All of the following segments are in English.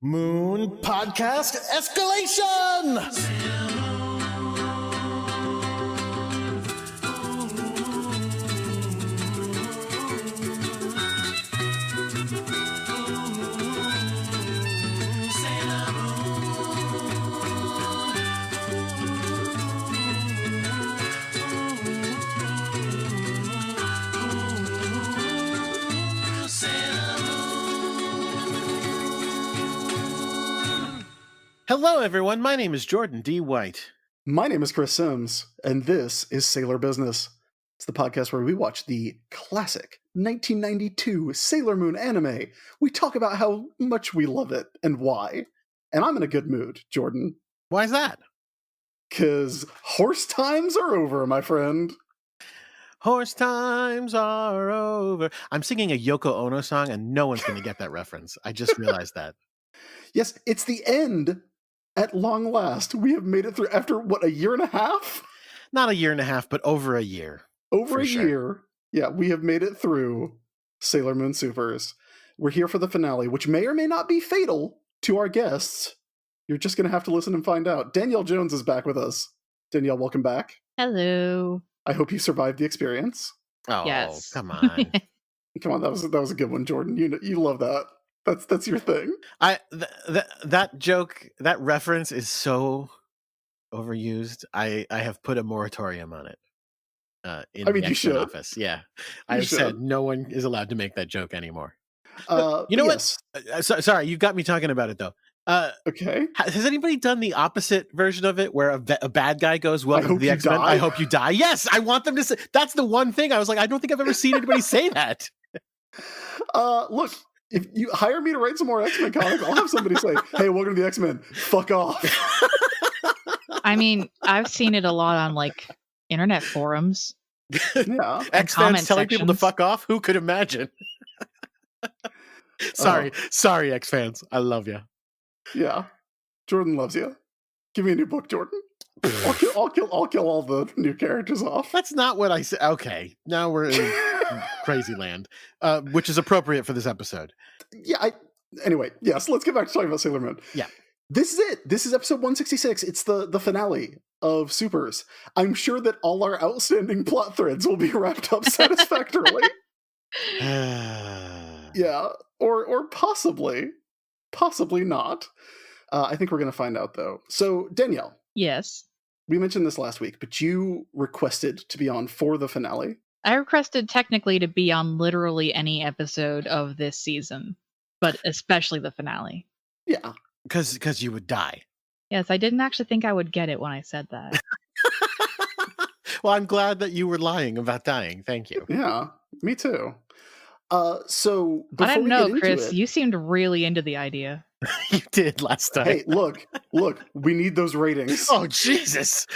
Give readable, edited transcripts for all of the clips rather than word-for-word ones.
Moon Podcast Escalation! Hello, everyone. My name is Jordan D. White. My name is Chris Sims, and this is Sailor Business. It's the podcast where we watch the classic 1992 Sailor Moon anime. We talk about how much we love it and why. And I'm in a good mood, Jordan. Why is that? 'Cause horse times are over, my friend. Horse times are over. I'm singing a Yoko Ono song, and no one's going to get that reference. I just realized that. Yes, it's the end. At long last, we have made it through after, a year and a half? Not a year and a half, but over a year. Over a year. Yeah, we have made it through Sailor Moon Supers. We're here for the finale, which may or may not be fatal to our guests. You're just going to have to listen and find out. Danielle Jones is back with us. Danielle, welcome back. Hello. I hope you survived the experience. Oh, Yes. Come on. Come on, that was a good one, Jordan. You love that. That's your thing. That joke, that reference is so overused. I have put a moratorium on it. In the you should. office. Yeah, I've said no one is allowed to make that joke anymore. You know yes. what? Sorry, you got me talking about it though. Okay. Has anybody done the opposite version of it, where a bad guy goes, "Welcome to the X-Men. die." I hope you die." Yes, I want them to say. That's the one thing I was like, I don't think I've ever seen anybody say that. Look. If you hire me to write some more X-Men comics, I'll have somebody say, "Hey, welcome to the X-Men. Fuck off." I mean, I've seen it a lot on internet forums. Yeah. X-Fans telling people to sections. fuck off. Who could imagine? Sorry, X-Fans. I love you. Yeah. Jordan loves you. Give me a new book, Jordan. I'll kill all the new characters off. That's not what I said. Okay, now we're in crazy land, which is appropriate for this episode. Yeah. Anyway, yes. Let's get back to talking about Sailor Moon. Yeah. This is it. This is episode 166. It's the finale of Supers. I'm sure that all our outstanding plot threads will be wrapped up satisfactorily. Yeah. Or possibly not. I think we're going to find out, though. So, Danielle. Yes. We mentioned this last week, but you requested to be on for the finale. I requested technically to be on literally any episode of this season, but especially the finale. Yeah. Because you would die. Yes, I didn't actually think I would get it when I said that. Well, I'm glad that you were lying about dying. Thank you. Yeah, me too. So I before don't know, we get Chris. into it, You seemed really into the idea. You did last time. hey, look, we need those ratings. Oh, Jesus.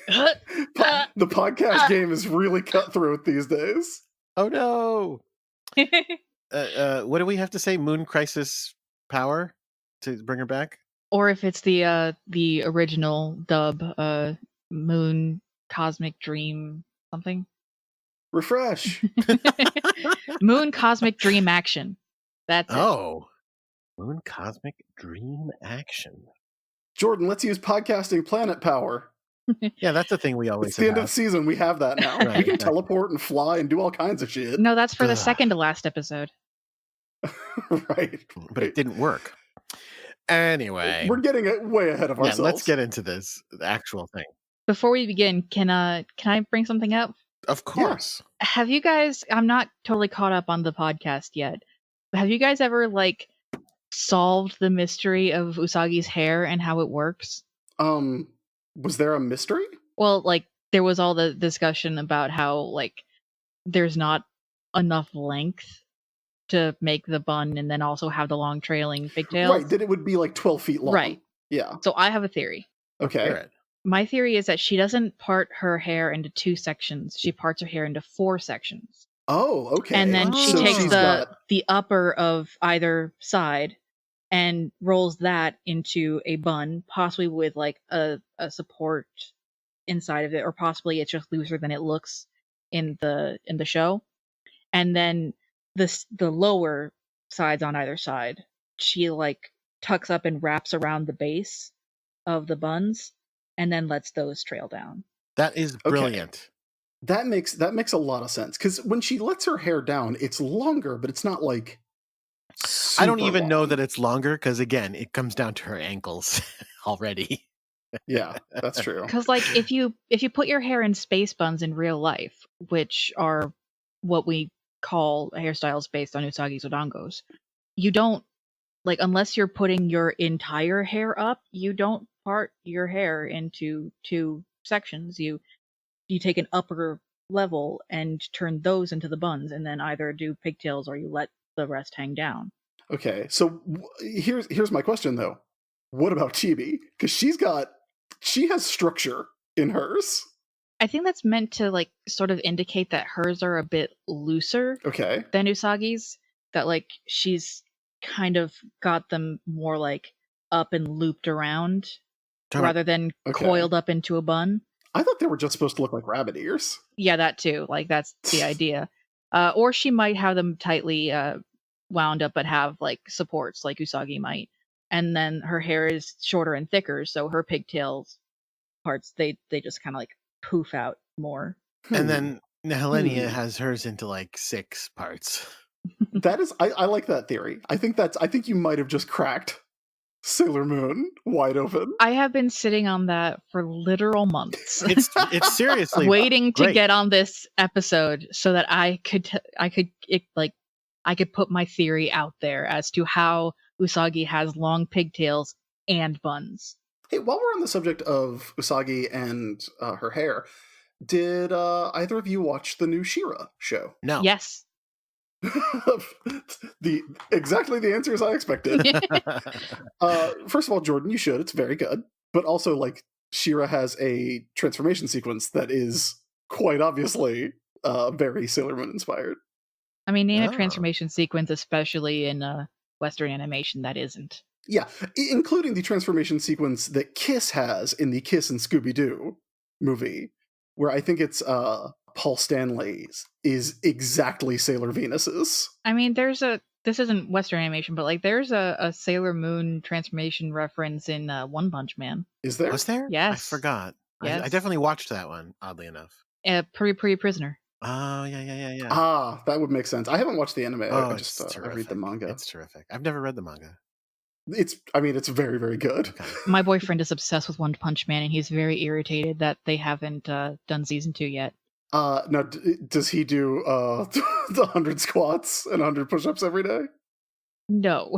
The podcast game is really cutthroat these days. Oh, no. What do we have to say? Moon Crisis Power to bring her back? Or if it's the original dub, Moon Cosmic Dream something. Refresh. Moon Cosmic Dream Action. That's it. Oh. Moon Cosmic Dream Action. Jordan, let's use podcasting planet power. Yeah, that's the thing we always It's the end of the season. We have that now. Right, we can exactly. teleport and fly and do all kinds of shit. No, that's for the Ugh. second to last episode. Right. But it didn't work. Anyway. We're getting it way ahead of ourselves. Let's get into this, the actual thing. Before we begin, can I bring something up? Of course. Have you guys? I'm not totally caught up on the podcast yet. But have you guys ever solved the mystery of Usagi's hair and how it works? Was there a mystery? Well, there was all the discussion about how there's not enough length to make the bun and then also have the long trailing pigtails. Right, that it would be 12 feet long. Right. Yeah. So I have a theory. Okay. Hear it. My theory is that she doesn't part her hair into 2 sections. She parts her hair into 4 sections. Oh, okay. And then she So takes she's the upper of either side and rolls that into a bun, possibly with a support inside of it, or possibly it's just looser than it looks in the show. And then the lower sides on either side, she tucks up and wraps around the base of the buns, and then lets those trail down. That is brilliant. That makes a lot of sense, because when she lets her hair down, it's longer, but it's not like I don't even know long. that it's longer because, again, it comes down to her ankles already. Yeah, that's true. Because like if you put your hair in space buns in real life, which are what we call hairstyles based on Usagi's Odangos, you don't, like, unless you're putting your entire hair up, you don't part your hair into two sections. You take an upper level and turn those into the buns, and then either do pigtails or you let the rest hang down. Okay, so here's my question though. What about Chibi? Because she has structure in hers. I think that's meant to like sort of indicate that hers are a bit looser than Usagi's. That like she's kind of got them more like up and looped around rather than coiled up into a bun. I thought they were just supposed to look like rabbit ears. Yeah, that too. Like that's the idea. Or she might have them tightly wound up but have like supports like Usagi might. And then her hair is shorter and thicker, so her pigtails parts they just kind of like poof out more. And then Nehelenia has hers into like 6 parts. That is, I like that theory. I think you might have just cracked Sailor Moon wide open. I have been sitting on that for literal months. It's seriously waiting to great. get on this episode so that I could put my theory out there as to how Usagi has long pigtails and buns. Hey, while we're on the subject of Usagi and her hair, did either of you watch the new She-Ra show? No. Yes. Exactly the answers I expected. First of all, Jordan, you should. It's very good. But also, like, She-Ra has a transformation sequence that is quite obviously very Sailor Moon inspired. I mean, name a transformation sequence, especially in Western animation, that isn't. Yeah, including the transformation sequence that Kiss has in the Kiss and Scooby-Doo movie, where I think it's Paul Stanley's is exactly Sailor Venus's. I mean, this isn't Western animation, but like there's a Sailor Moon transformation reference in One Punch Man. Is there? Was there? Yes. I forgot. Yes. I definitely watched that one, oddly enough. Pretty Prisoner. Oh, yeah. Ah, that would make sense. I haven't watched the anime. Oh, I just I read the manga. It's terrific. I've never read the manga. It's very, very good. Okay. My boyfriend is obsessed with One Punch Man, and he's very irritated that they haven't done season 2 yet. Now, does he do the 100 squats and 100 push-ups every day? No.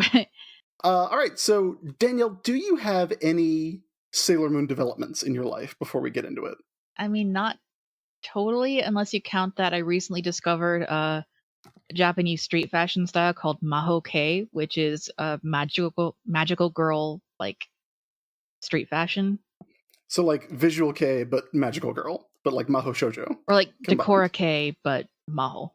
All right, so Danielle, do you have any Sailor Moon developments in your life before we get into it? I mean, not totally, unless you count that I recently discovered a Japanese street fashion style called Maho Kei, which is a magical girl like street fashion. So like visual Kei, but magical girl, but like Maho Shoujo. Or like Decora Kei, but Maho.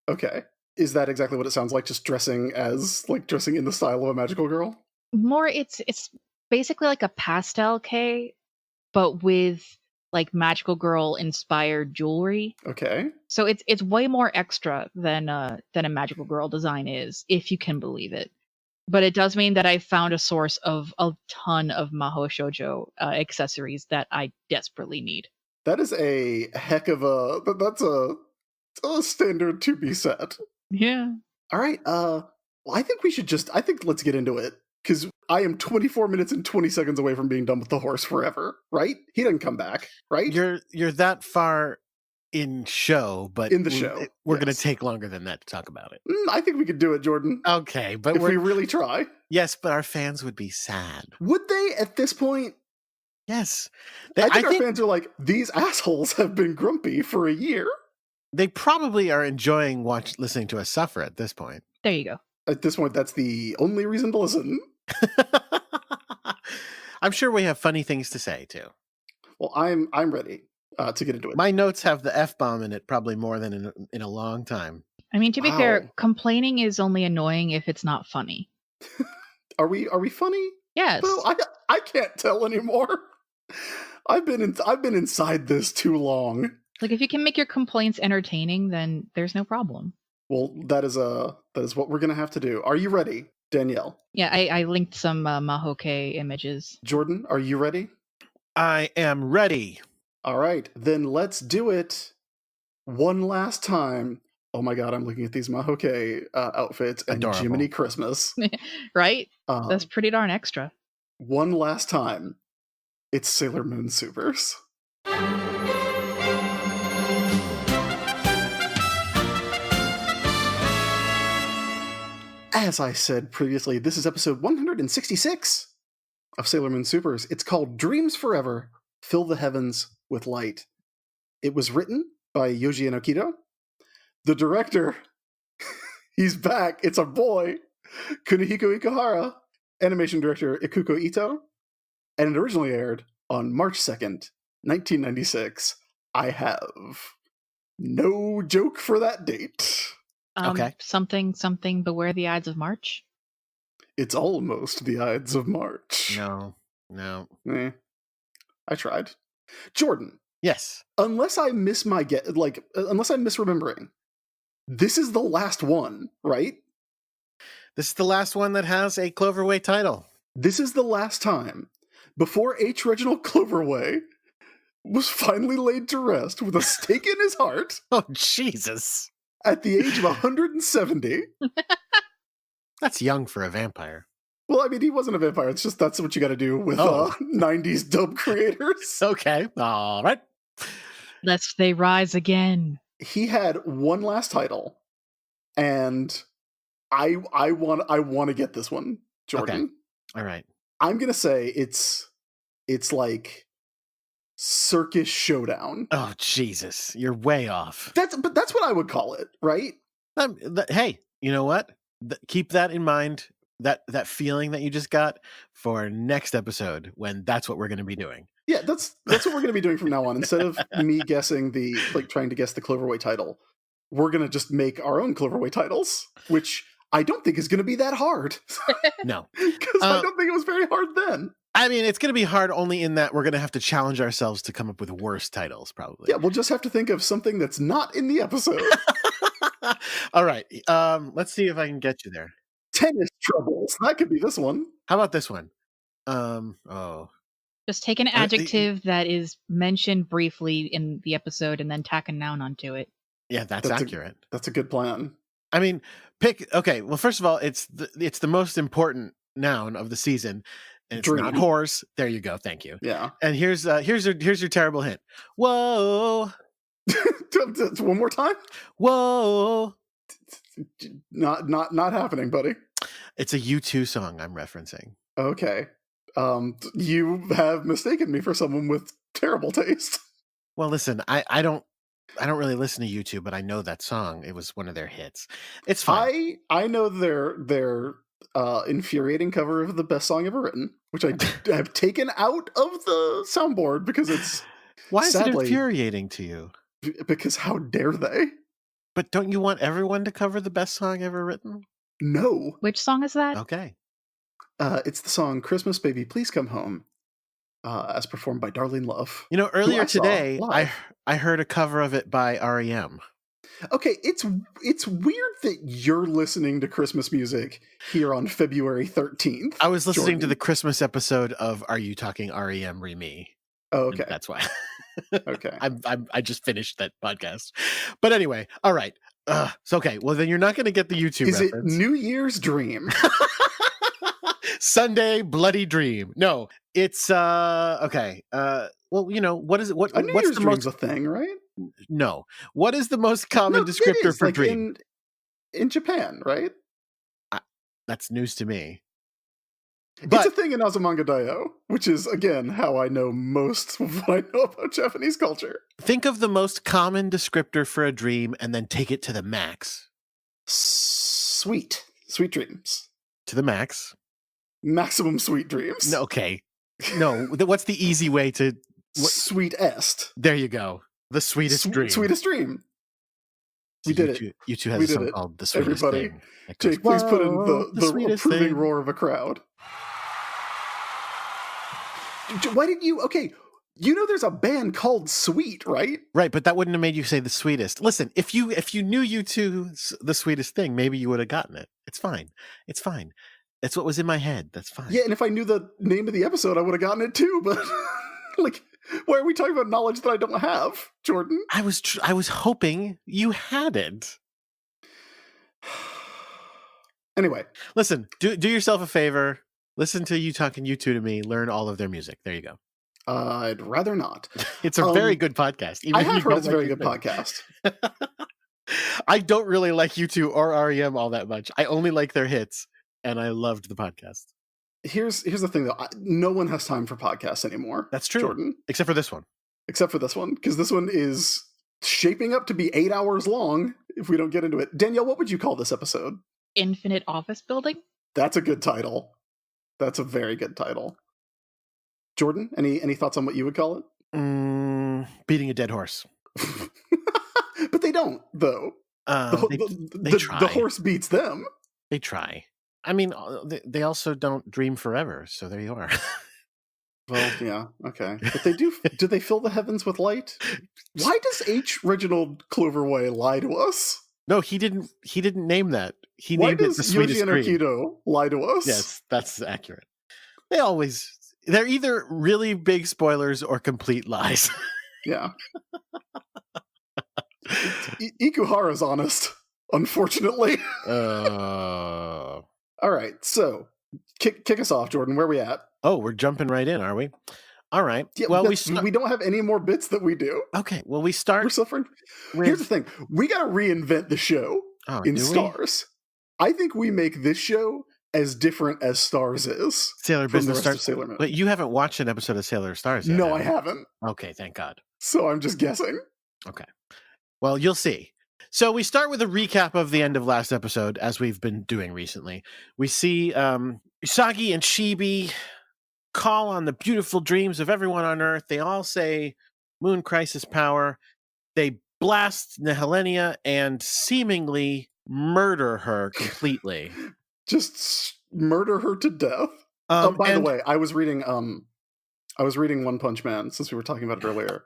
Okay. Is that exactly what it sounds like? Just dressing in the style of a magical girl? More, it's basically like a pastel Kei, but with like magical girl inspired jewelry. Okay. So it's way more extra than a magical girl design is, if you can believe it. But it does mean that I found a source of a ton of Maho Shoujo accessories that I desperately need. That is a heck of that's a standard to be set. Yeah. All right. Well, I think let's get into it, because I am 24 minutes and 20 seconds away from being done with the horse forever, right? He doesn't come back, right? You're that far in show, but in the show, we're going to take longer than that to talk about it. I think we could do it, Jordan. Okay, but if we really try. Yes, but our fans would be sad. Would they at this point? Yes. I think our fans are like, these assholes have been grumpy for a year. They probably are enjoying listening to us suffer at this point. There you go. At this point, that's the only reason to listen. I'm sure we have funny things to say too. Well, I'm ready to get into it. My notes have the F-bomb in it probably more than in a long time. I mean, to be fair, complaining is only annoying if it's not funny. Are we funny? Yes. No, I can't tell anymore. I've been inside this too long. Like, if you can make your complaints entertaining, then there's no problem. Well, that is what we're gonna have to do. Are you ready? Danielle. Yeah, I linked some Mahoke images. Jordan, are you ready? I am ready. All right, then let's do it one last time. Oh my god, I'm looking at these Mahoke outfits and Adorable. Jiminy Christmas. Right? That's pretty darn extra. One last time. It's Sailor Moon Supers. As I said previously, this is episode 166 of Sailor Moon Supers. It's called Dreams Forever, Fill the Heavens with Light. It was written by Yoji Inokido. The director, he's back, it's a boy, Kunihiko Ikuhara. Animation director, Ikuko Ito. And it originally aired on March 2nd, 1996. I have no joke for that date. Okay. Something, beware the Ides of March. It's almost the Ides of March. No. I tried. Jordan. Yes. Unless I'm misremembering, this is the last one, right? This is the last one that has a Cloverway title. This is the last time before H. Reginald Cloverway was finally laid to rest with a stake in his heart. Oh, Jesus. At the age of 170. That's young for a vampire. Well, I mean, he wasn't a vampire. It's just that's what you got to do with 90s dub creators. Okay. All right. Lest they rise again. He had one last title, and I want to get this one, Jordan. Okay. All right. I'm gonna say it's like Circus Showdown. Oh, Jesus. You're way off. That's what I would call it, right? Hey, you know what? Keep that in mind. That feeling that you just got for next episode, when that's what we're going to be doing. Yeah, that's what we're going to be doing from now on. Instead of me guessing trying to guess the Cloverway title, we're going to just make our own Cloverway titles, which I don't think is going to be that hard. No. Because I don't think it was very hard then. I mean, it's going to be hard only in that we're going to have to challenge ourselves to come up with worse titles, probably. Yeah, we'll just have to think of something that's not in the episode. All right. Let's see if I can get you there. Tennis troubles. That could be this one. How about this one? Just take an adjective that is mentioned briefly in the episode and then tack a noun onto it. Yeah, that's accurate. That's a good plan. I mean, well, first of all, it's the most important noun of the season. And it's not horse. There you go. Thank you. Yeah. And here's your terrible hint. Whoa. One more time. Whoa. Not happening, buddy. It's a U2 song I'm referencing. Okay. You have mistaken me for someone with terrible taste. Well, listen, I don't really listen to U2, but I know that song. It was one of their hits. It's fine. I know their infuriating cover of the best song ever written, which I have taken out of the soundboard because it's Why is it infuriating to you? Because how dare they? But don't you want everyone to cover the best song ever written? No. Which song is that? Okay. It's the song Christmas Baby Please Come Home, as performed by Darlene Love. You know, earlier today, I heard a cover of it by REM. Okay, it's weird that you're listening to Christmas music here on February 13th. I was listening to the Christmas episode of Are You Talking REM Re-Me? Oh, okay. That's why. Okay. I just finished that podcast. But anyway, all right. So okay, well then you're not going to get the YouTube Is reference. It New Year's Dream? Sunday Bloody Dream. No, it's okay. Well, you know, what is it? What's the most a thing, right? No. What is the most common descriptor for dream? In Japan, right? That's news to me. It's a thing in Azumanga Daioh, which is, again, how I know most of what I know about Japanese culture. Think of the most common descriptor for a dream and then take it to the max. Sweet dreams. To the max. Maximum sweet dreams. No, okay. No, what's the easy way to... Sweetest. There you go. The sweetest dream. Sweetest dream. We did it. You two has a song called The Sweetest Everybody, Thing. Jake, please put in the approving thing. roar of a crowd. Why didn't you... Okay, you know there's a band called Sweet, right? Right, but that wouldn't have made you say the sweetest. Listen, if you knew U2's The Sweetest Thing, maybe you would have gotten it. It's fine. It's fine. It's what was in my head. That's fine. Yeah, and if I knew the name of the episode, I would have gotten it too. But like, why are we talking about knowledge that I don't have, Jordan? I was hoping you had it. Anyway, listen. Do yourself a favor. Listen to You Talking You Two to Me. Learn all of their music. There you go. I'd rather not. It's a very good podcast. Even I if have you heard don't it's a like very U2. good podcast. I don't really like U2 or REM all that much. I only like their hits, and I loved the podcast. Here's the thing, though. No one has time for podcasts anymore. That's true, Jordan. except for this one. Except for this one, because this one is shaping up to be 8 hours long if we don't get into it. Danielle, what would you call this episode? Infinite Office Building? That's a good title. That's a very good title. Jordan, any thoughts on what you would call it? Beating a dead horse. But they don't, though. They try. The horse beats them. They try. I mean, they also don't dream forever, so there you are. Well, yeah, okay. But they do. Do they fill the heavens with light? Why does H. Reginald Cloverway lie to us? No, he didn't name that. He Why named it does the Yoji sweetest dream. Anarchito lie to us? Yes, that's accurate. They're either really big spoilers or complete lies. Yeah. Ikuhara's honest, unfortunately. All right, so kick us off, Jordan. Where are we at? Oh, we're jumping right in, are we? All right. Yeah, well, we don't have any more bits that we do. Okay, well, we start. We're suffering. Here's the thing: we got to reinvent the show in Stars. I think we make this show as different as Stars is. Sailor Business starts. Sailor Moon. But you haven't watched an episode of Sailor Stars yet. No, I haven't. Okay, thank God. So I'm just guessing. Okay. Well, you'll see. So we start with a recap of the end of last episode, as we've been doing recently. We see Usagi and Chibi call on the beautiful dreams of everyone on Earth. They all say Moon Crisis power. They blast Nehelenia and seemingly murder her completely. Just murder her to death. By the way, I was reading One Punch Man since we were talking about it earlier.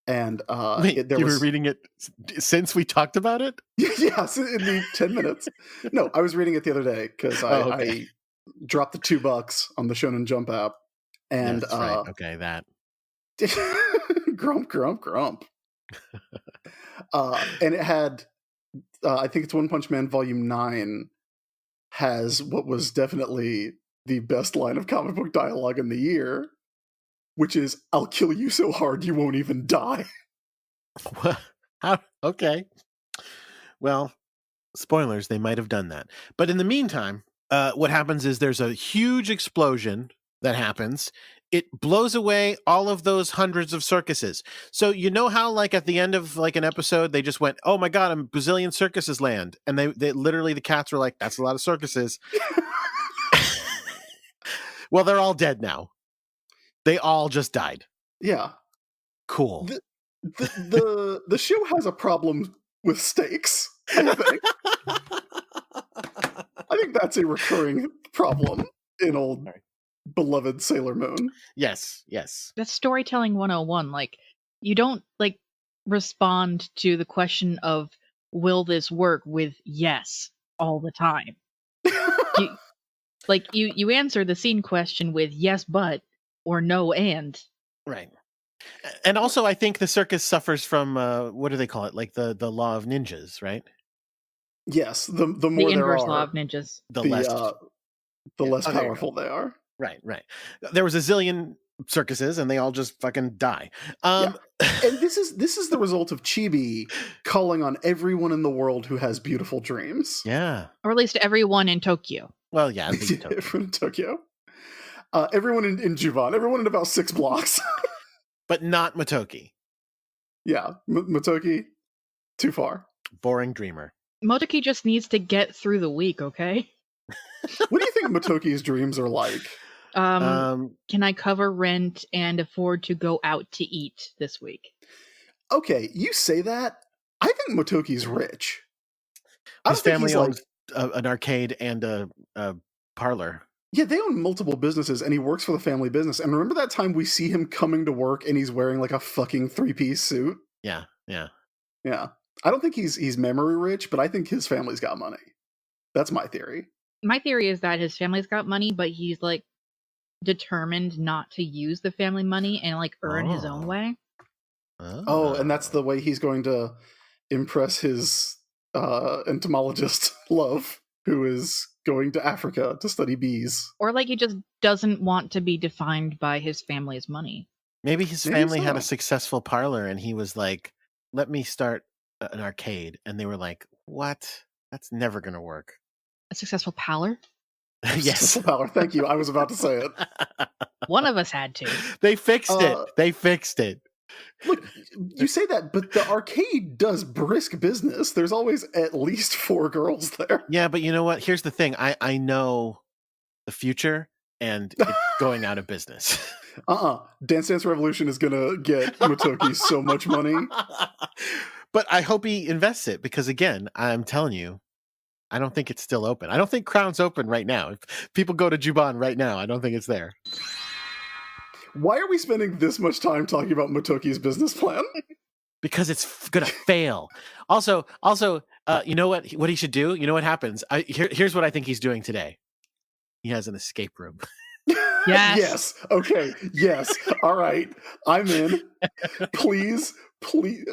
And wait, you were reading it since we talked about it? Yes, in the 10 minutes. No, I was reading it the other day because I dropped the $2 on the Shonen Jump app. And that's right. Okay, that. grump. And it had, I think it's One Punch Man Volume 9 has what was definitely the best line of comic book dialogue in the year, which is, "I'll kill you so hard you won't even die." How? Okay. Well, spoilers, they might have done that. But in the meantime, what happens is there's a huge explosion that happens. It blows away all of those hundreds of circuses. So you know how, like, at the end of like an episode, they just went, "Oh my God, a bazillion circuses land," and they literally, the cats were like, "That's a lot of circuses." Well, they're all dead now. They all just died. Yeah. Cool. The show has a problem with stakes, I think. I think that's a recurring problem in old beloved Sailor Moon. Yes. That's storytelling 101. Like, you don't respond to the question of will this work with yes all the time. you answer the scene question with yes but or no and. Right. And also, I think the circus suffers from what do they call it? Like the law of ninjas, right? Yes, the more the there inverse are, law of ninjas. the less powerful they are. Right. There was a zillion circuses, and they all just fucking die. And this is the result of Chibi calling on everyone in the world who has beautiful dreams. Yeah, or at least everyone in Tokyo. Well, yeah, everyone in Tokyo. Everyone in Juvan. Everyone in about 6 blocks. But not Motoki. Yeah, Motoki, too far. Boring dreamer. Motoki just needs to get through the week, okay? What do you think Motoki's dreams are like? Can I cover rent and afford to go out to eat this week? Okay, you say that. I think Motoki's rich. His family owns an arcade and a parlor. Yeah, they own multiple businesses, and he works for the family business. And remember that time we see him coming to work, and he's wearing like a fucking 3-piece suit? Yeah. I don't think he's memory rich, but I think his family's got money. That's my theory. My theory is that his family's got money, but he's like determined not to use the family money and like earn his own way. Oh, and that's the way he's going to impress his entomologist love, who is going to Africa to study bees. Or like he just doesn't want to be defined by his family's money. Maybe his Maybe family had so. a successful parlor and he was like, let me start an arcade. And they were like, what? That's never going to work. A successful pallor? Yes. Successful power. Thank you. I was about to say it. One of us had to. They fixed it. They fixed it. Look, you say that, but the arcade does brisk business. There's always at least 4 girls there. Yeah, but you know what? Here's the thing. I know the future and it's going out of business. Dance Dance Revolution is going to get Motoki so much money. But I hope he invests it because, again, I'm telling you, I don't think it's still open. I don't think Crown's open right now. If people go to Juban right now, I don't think it's there. Why are we spending this much time talking about Motoki's business plan? Because it's gonna fail. Also, you know what he should do? You know what happens? Here's what I think he's doing today. He has an escape room. Yes. Yes. Okay. Yes. All right. I'm in. Please.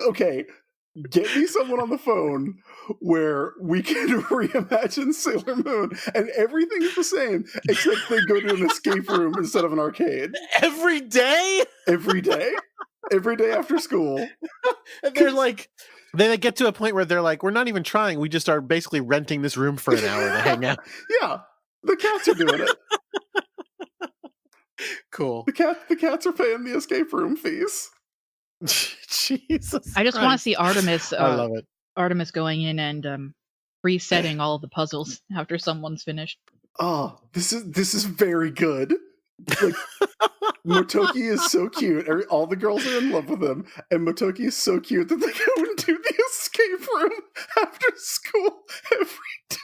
Okay. Get me someone on the phone where we can reimagine Sailor Moon and everything is the same, except they go to an escape room instead of an arcade. Every day? Every day? Every day after school. And they're like, then they get to a point where they're like, we're not even trying. We just are basically renting this room for an hour to hang out. Yeah. The cats are doing it. Cool. The cats are paying the escape room fees. Jesus. I just want to see Artemis. I love it. Artemis going in and resetting all of the puzzles after someone's finished. Oh, this is very good. Like, Motoki is so cute. All the girls are in love with him, and Motoki is so cute that they go and do the escape room after school every day.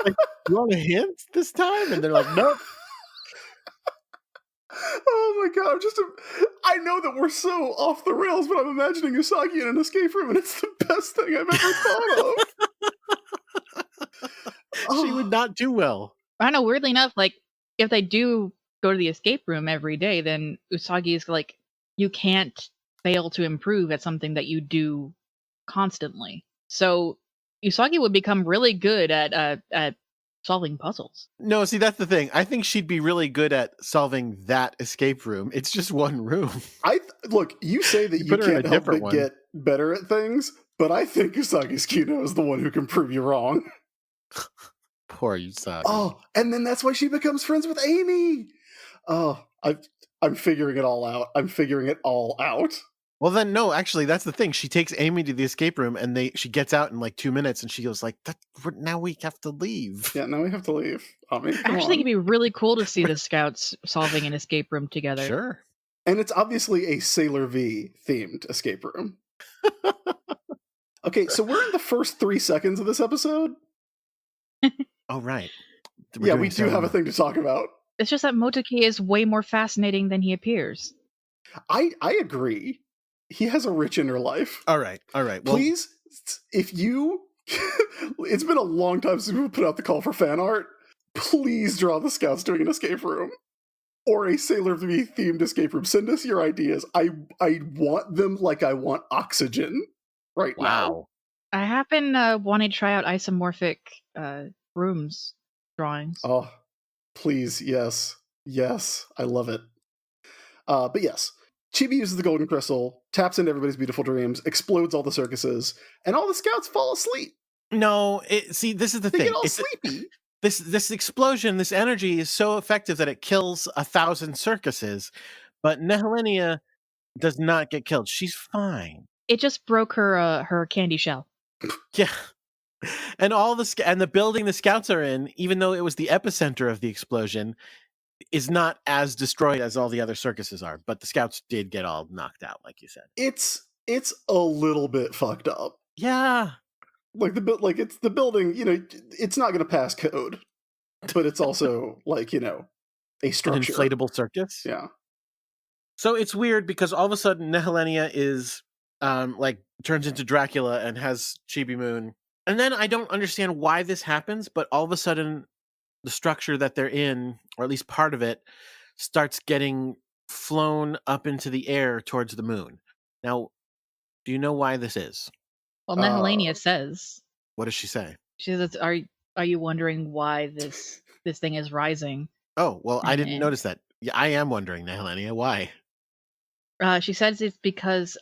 Like, you want a hint this time? And they're like, nope. Oh my god, I know that we're so off the rails, but I'm imagining Usagi in an escape room, and it's the best thing I've ever thought of. She would not do well. I know, weirdly enough, like, if they do go to the escape room every day, then Usagi is like, you can't fail to improve at something that you do constantly. So Usagi would become really good at solving puzzles. No, see, that's the thing. I think she'd be really good at solving that escape room. It's just one room. Look, you say that you put her in can't a help but different one. get better at things, but I think Usagi's Kino is the one who can prove you wrong. Poor Usagi. Oh, and then that's why she becomes friends with Amy. Oh, I'm figuring it all out. I'm figuring it all out. Well, then, no, actually, that's the thing. She takes Amy to the escape room, and she gets out in like 2 minutes, and she goes like, now we have to leave. Yeah, now we have to leave. I mean, I actually think it'd be really cool to see the scouts solving an escape room together. Sure. And it's obviously a Sailor V themed escape room. Okay, so we're in the first 3 seconds of this episode. Oh, right. Yeah, we do have a thing to talk about. It's just that Motoki is way more fascinating than he appears. I agree. He has a rich inner life. All right. Well, please, if you... it's been a long time since we put out the call for fan art. Please draw the scouts doing an escape room. Or a Sailor V themed escape room. Send us your ideas. I want them like I want oxygen right now. I have been wanting to try out isomorphic rooms drawings. Oh, please, yes. Yes, I love it. But yes, Chibi uses the golden crystal, taps into everybody's beautiful dreams, explodes all the circuses, and all the scouts fall asleep. No, see, this is the thing. They get all sleepy. This explosion, this energy is so effective that it kills 1,000 circuses, but Nehelenia does not get killed. She's fine. It just broke her candy shell. Yeah. And the building the scouts are in, even though it was the epicenter of the explosion, is not as destroyed as all the other circuses are. But the scouts did get all knocked out, like you said. It's a little bit fucked up. Yeah. It's the building, it's not going to pass code, but it's also a structure. An inflatable circus. Yeah. So it's weird because all of a sudden Nehelenia is turns into Dracula and has Chibi Moon And then I don't understand why this happens, but all of a sudden the structure that they're in, or at least part of it, starts getting flown up into the air towards the moon. Now, do you know why this is? Well, Uh, Nehelenia says, What does she say? she says, are you wondering why this thing is rising? Oh, well, I didn't And notice that. Yeah, I am wondering, Nehelenia, why? she says it's because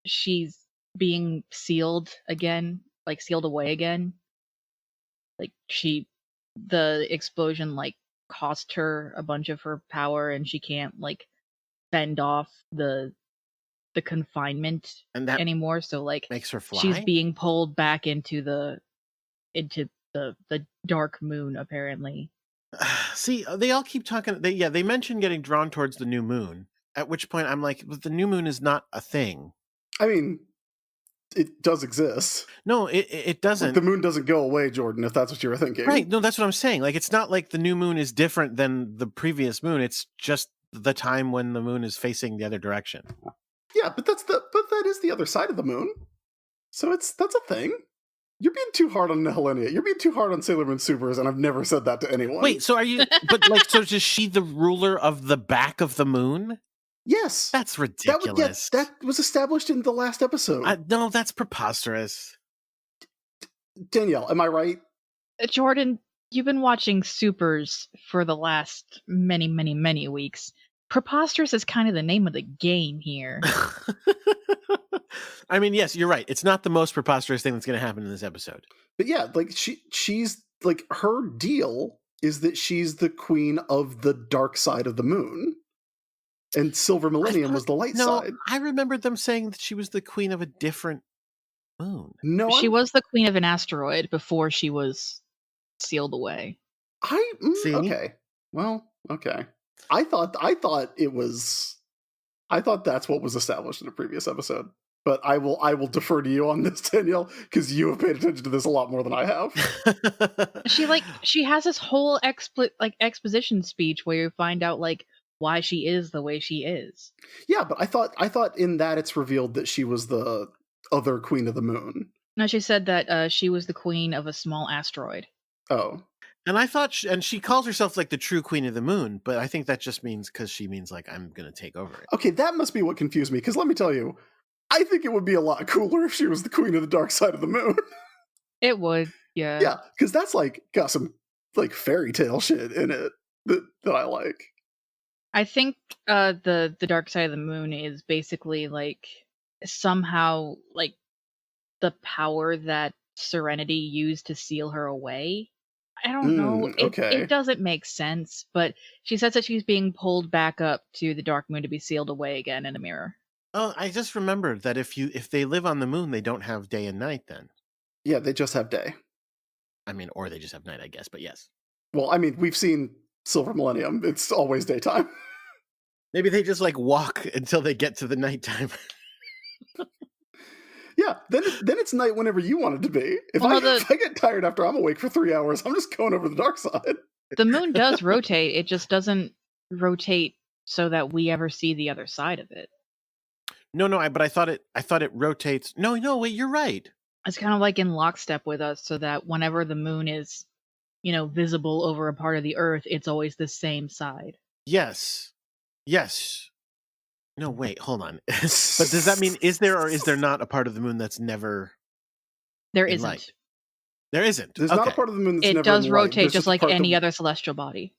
she's being sealed again, like sealed away again. Like the explosion like cost her a bunch of her power, and she can't like fend off the confinement And that anymore. So like makes her she's fly? being pulled back into the dark moon apparently. See, they all keep talking. They mention getting drawn towards the new moon. At which point, I'm like, but the new moon is not a thing. I mean, it does exist. No, it Like, doesn't. the moon doesn't go away, Jordan, if that's what you were thinking. Right? No, that's what I'm saying. Like, it's not like the new moon is different than the previous moon. It's just the time when the moon is facing the other direction. Yeah, but that is the other side of the moon. So that's a thing. You're being too hard on Nehelenia. You're being too hard on Sailor Moon Supers, and I've never said that to anyone. Wait, so are you? But like, so is she the ruler of the back of the moon? Yes. That's ridiculous. That was established in the last episode. No, that's preposterous. Danielle, am I right? Jordan, you've been watching Supers for the last many weeks. Preposterous is kind of the name of the game here. I mean, yes, you're right. It's not the most preposterous thing that's going to happen in this episode. But yeah, like she's like, her deal is that she's the queen of the dark side of the moon. And Silver Millennium was the light side. I remember them saying that she was the queen of a different moon. No, She was the queen of an asteroid before she was sealed away. See? Okay. Well, okay. I thought that's what was established in a previous episode. But I will defer to you on this, Danielle, because you have paid attention to this a lot more than I have. She has this whole exposition speech where you find out like why she is the way she is. Yeah, but I thought in that it's revealed that she was the other queen of the moon. No, she said that she was the queen of a small asteroid. Oh. And I thought, she calls herself like the true queen of the moon, but I think that just means because she means like, I'm going to take over it. Okay, that must be what confused me, because let me tell you, I think it would be a lot cooler if she was the queen of the dark side of the moon. It would, yeah. Yeah, because that's like got some like fairy tale shit in it that I like. I think the dark side of the moon is basically like somehow like the power that Serenity used to seal her away. I don't know. Okay. It doesn't make sense, but she says that she's being pulled back up to the dark moon to be sealed away again in a mirror. Oh, I just remembered that if they live on the moon, they don't have day and night then. Yeah, they just have day. I mean, or they just have night, I guess, but yes. Well, I mean, we've seen Silver Millennium. It's always daytime. Maybe they just like walk until they get to the nighttime. Yeah, then it's night whenever you want it to be. If I get tired after I'm awake for 3 hours, I'm just going over the dark side. The moon does rotate. It just doesn't rotate so that we ever see the other side of it. No, but I thought it rotates. No, wait, you're right. It's kind of like in lockstep with us, so that whenever the moon is, visible over a part of the earth, it's always the same side. Yes. No, wait, hold on. But does that mean, is there or is there not a part of the moon that's never There in isn't. light? There isn't. There's not a part of the moon that's it never does in light. rotate There's just a like part any other celestial body.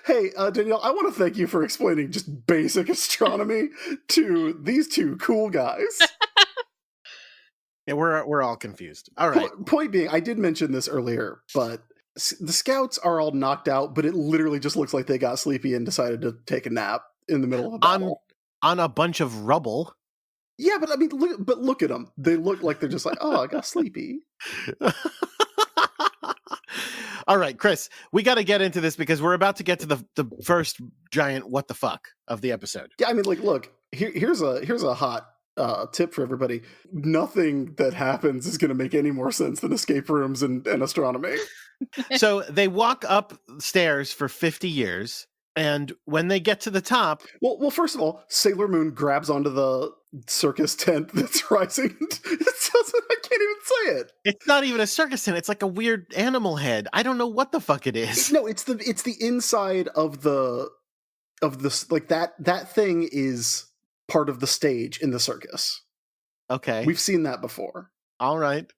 Hey, Danielle, I want to thank you for explaining just basic astronomy to these two cool guys. Yeah, we're all confused. All right. Point being, I did mention this earlier, but the scouts are all knocked out, but it literally just looks like they got sleepy and decided to take a nap in the middle of a battle. On a bunch of rubble. Yeah, but I mean, look at them. They look like they're just like, oh, I got sleepy. All right, Chris, we got to get into this because we're about to get to the first giant what the fuck of the episode. Yeah, I mean, like, look, here's a hot tip for everybody. Nothing that happens is going to make any more sense than escape rooms and astronomy. So they walk up stairs for 50 years, and when they get to the top... Well, first of all, Sailor Moon grabs onto the circus tent that's rising. I can't even say it. It's not even a circus tent. It's like a weird animal head. I don't know what the fuck it is. No, it's the inside of this, like that thing is part of the stage in the circus. Okay. We've seen that before. All right.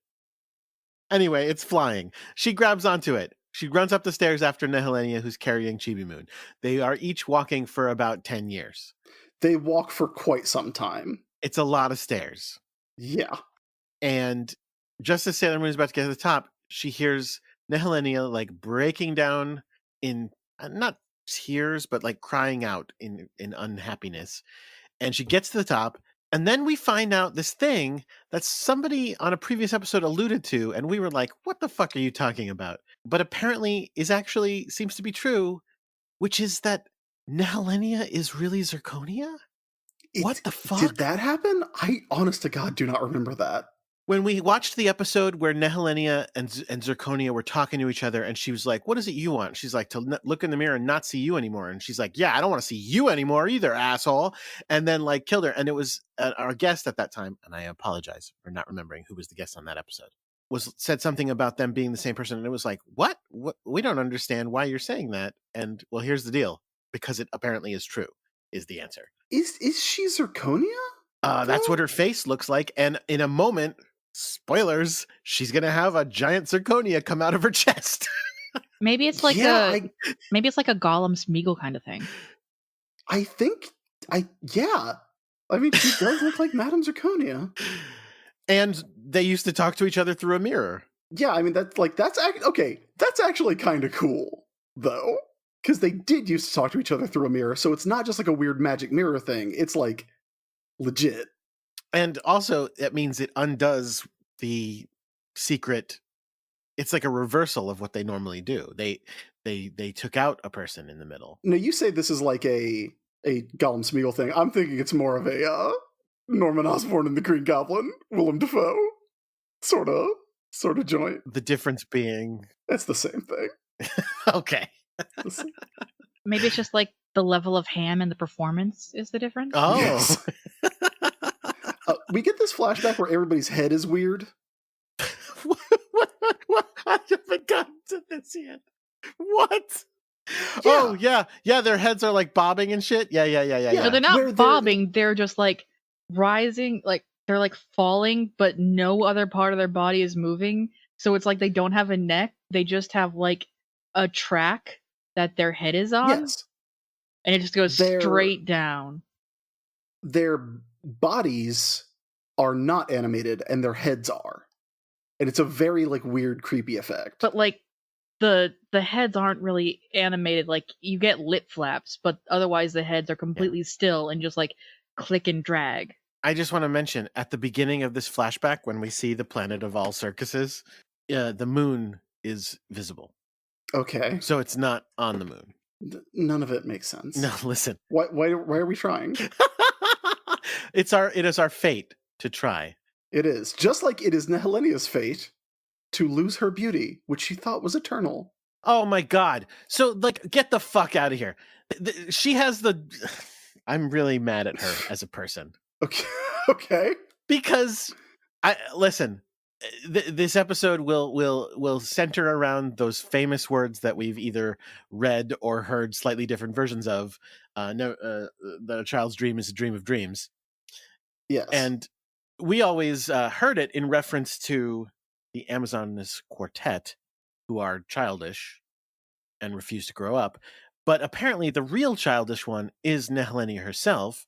Anyway, it's flying. She grabs onto it. She runs up the stairs after Nehelenia, who's carrying Chibi Moon. They are each walking for about 10 years. They walk for quite some time. It's a lot of stairs. Yeah. And just as Sailor Moon is about to get to the top, she hears Nehelenia like breaking down in not tears, but like crying out in unhappiness. And she gets to the top. And then we find out this thing that somebody on a previous episode alluded to. And we were like, what the fuck are you talking about? But apparently seems to be true, which is that Nehelenia is really Zirconia? What the fuck? Did that happen? I, honest to God, do not remember that. When we watched the episode where Nehelenia and Zirconia were talking to each other, and she was like, what is it you want? She's like, to look in the mirror and not see you anymore. And she's like, yeah, I don't want to see you anymore either, asshole. And then like killed her. And it was our guest at that time, and I apologize for not remembering who was the guest on that episode, said something about them being the same person. And it was like, what? We don't understand why you're saying that. And well, here's the deal. Because it apparently is true, is the answer. Is she Zirconia? That's what her face looks like. And in a moment, spoilers, she's going to have a giant Zirconia come out of her chest. Maybe it's like maybe it's like a Gollum Smeagol kind of thing. I mean, she does look like Madame Zirconia. And they used to talk to each other through a mirror. Yeah, I mean, that's actually kind of cool, though. Because they did used to talk to each other through a mirror, so it's not just like a weird magic mirror thing. It's like legit. And also, it means it undoes the secret. It's like a reversal of what they normally do. They took out a person in the middle. No, you say this is like a Gollum Smeagol thing. I'm thinking it's more of a Norman Osborn and the Green Goblin, Willem Dafoe sort of joint. The difference being It's the same thing. Okay. Maybe it's just like the level of ham and the performance is the difference. Oh. Yes. We get this flashback where everybody's head is weird. What? I haven't gotten to this yet. What? Yeah. Oh, yeah. Their heads are like bobbing and shit. Yeah. No, they're not bobbing. They're just like rising, like they're like falling, but no other part of their body is moving. So it's like they don't have a neck. They just have like a track that their head is on. Yes. And it just goes straight down. Their bodies are not animated and their heads are. And it's a very like weird, creepy effect. But like the heads aren't really animated. Like you get lip flaps, but otherwise the heads are completely still and just like click and drag. I just want to mention at the beginning of this flashback, when we see the planet of all circuses, the moon is visible. Okay. So it's not on the moon. None of it makes sense. No, listen. Why are we trying? It is our fate to try. It is. Just like it is Nehelenia's fate to lose her beauty, which she thought was eternal. Oh my God. So like, get the fuck out of here. She has I'm really mad at her as a person. Okay. Because listen, this episode will center around those famous words that we've either read or heard slightly different versions of. That a child's dream is a dream of dreams. Yes. And we always heard it in reference to the Amazoness Quartet, who are childish and refuse to grow up. But apparently the real childish one is Nehelenia herself,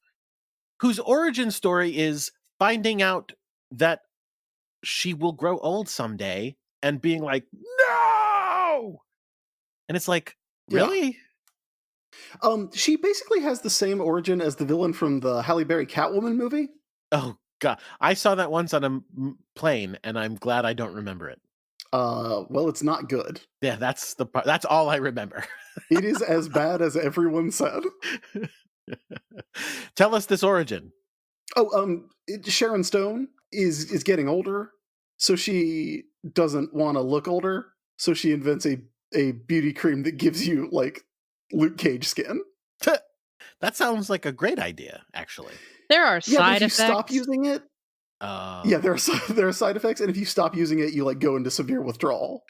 whose origin story is finding out that she will grow old someday and being like, no! And it's like, really? Yeah. She basically has the same origin as the villain from the Halle Berry Catwoman movie. Oh, God. I saw that once on a plane, and I'm glad I don't remember it. Well, it's not good. Yeah, that's the part. That's all I remember. It is as bad as everyone said. Tell us this origin. Oh, Sharon Stone is getting older, so she doesn't want to look older, so she invents a beauty cream that gives you, like, Luke Cage skin. That sounds like a great idea, actually. There are Yeah, but side if you stop effects. using it, Oh, there are side effects, and if you stop using it, you like go into severe withdrawal.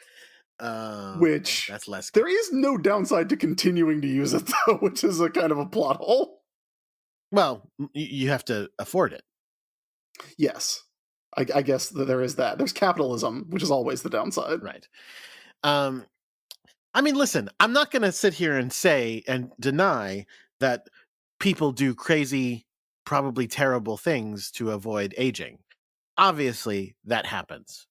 okay, Which that's less good. there is no downside to continuing to use it though, which is a kind of a plot hole. Well, you have to afford it. Yes, I guess that there is that. There's capitalism, which is always the downside. Right. Um, I mean, listen, I'm not going to sit here and say and deny that people do crazy, probably terrible things to avoid aging. Obviously, that happens.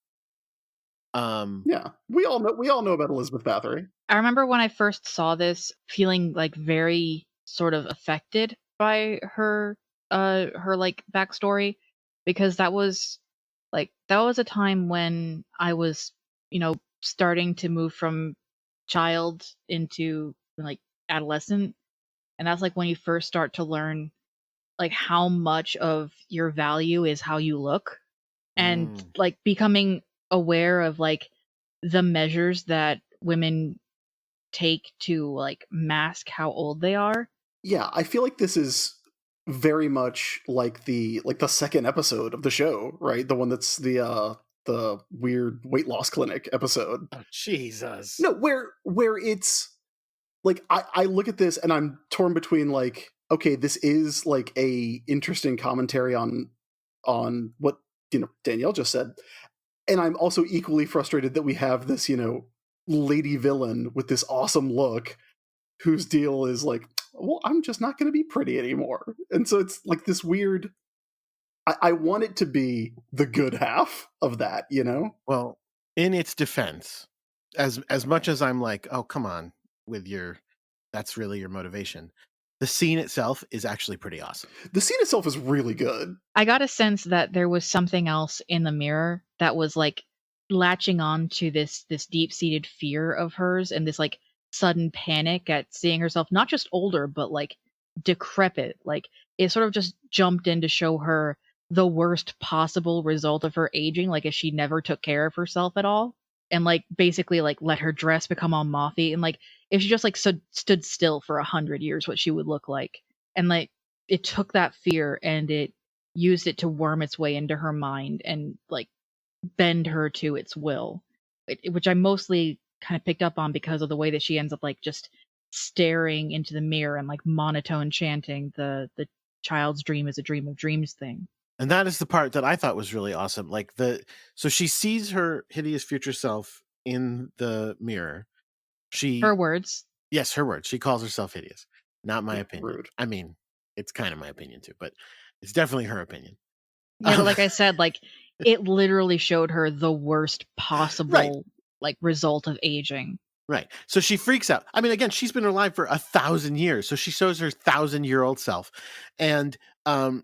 Yeah, we all know about Elizabeth Bathory. I remember when I first saw this feeling like very sort of affected by her like backstory, because that was a time when I was, starting to move from child into like adolescent, and that's like when you first start to learn like how much of your value is how you look, and mm, like becoming aware of like the measures that women take to like mask how old they are. Yeah, I feel like this is very much like the second episode of the show, right? The one that's the weird weight loss clinic episode. oh, Jesus. No, where it's like I look at this and I'm torn between like, okay, this is like a interesting commentary on what Danielle just said, and I'm also equally frustrated that we have this lady villain with this awesome look whose deal is like, well, I'm just not going to be pretty anymore, and so it's like this weird. I want it to be the good half of that, Well, in its defense, as much as I'm like, oh, come on with that's really your motivation. The scene itself is actually pretty awesome. The scene itself is really good. I got a sense that there was something else in the mirror that was like latching on to this deep-seated fear of hers, and this like sudden panic at seeing herself not just older but like decrepit. Like it sort of just jumped in to show her the worst possible result of her aging, like if she never took care of herself at all, and like basically like let her dress become all mothy, and like if she just like stood still for 100 years, what she would look like. And like it took that fear and it used it to worm its way into her mind and like bend her to its will, which I mostly kind of picked up on because of the way that she ends up like just staring into the mirror and like monotone chanting the child's dream is a dream of dreams thing. And that is the part that I thought was really awesome. Like so she sees her hideous future self in the mirror. Her words. Yes, her words. She calls herself hideous. Not my opinion. Rude. I mean, it's kind of my opinion too, but it's definitely her opinion. Yeah, but like I said, like it literally showed her the worst Right. possible like result of aging. Right. So she freaks out. I mean, again, she's been alive for 1,000 years. So she shows her 1,000-year-old self. And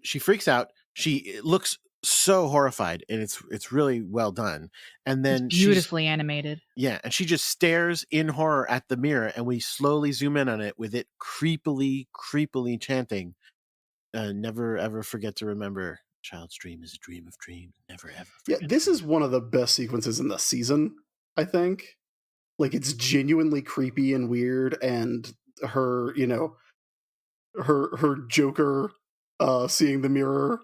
she freaks out. She looks so horrified, and it's really well done. And then It's beautifully animated. yeah, and she just stares in horror at the mirror, and we slowly zoom in on it with it creepily chanting, never ever forget to remember, child's dream is a dream of dreams. Never ever Yeah, forget. this is one of the best sequences in the season, I think. Like it's genuinely creepy and weird, and her, her Joker seeing the mirror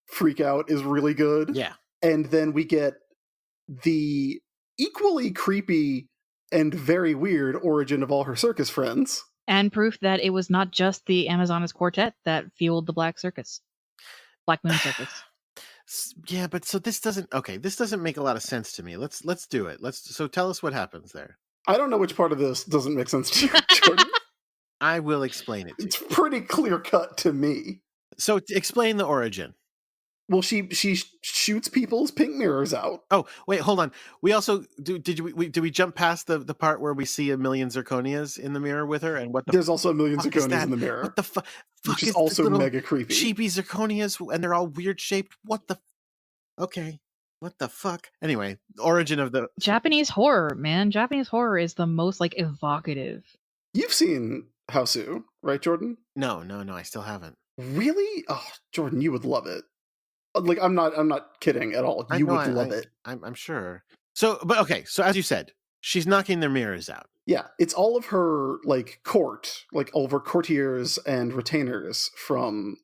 freak out is really good. Yeah. And then we get the equally creepy and very weird origin of all her circus friends. And proof that it was not just the Amazonas Quartet that fueled the Black Moon Circus. Yeah, but so this doesn't make a lot of sense to me. Let's do it. So tell us what happens there. I don't know which part of this doesn't make sense to you, Jordan. I will explain it to It's you. pretty clear cut to me. So explain the origin. Well, she shoots people's pink mirrors out. Oh, wait, hold on. We also did we jump past the part where we see a million zirconias in the mirror with her, and what the There's also a million fuck is zirconias that? in the mirror. What the fuck? Which is Is also this little mega creepy. cheapy zirconias, and they're all weird shaped. What the? Okay, what the fuck? Anyway, origin of the Japanese horror, man. Japanese horror is the most like evocative. You've seen Housu, right, Jordan? No, I still haven't. Really? Oh, Jordan, you would love it. Like I'm not kidding at all. You would love it. I'm sure. So, but okay. So as you said, she's knocking their mirrors out. Yeah, it's all of her like court, like all of her courtiers and retainers from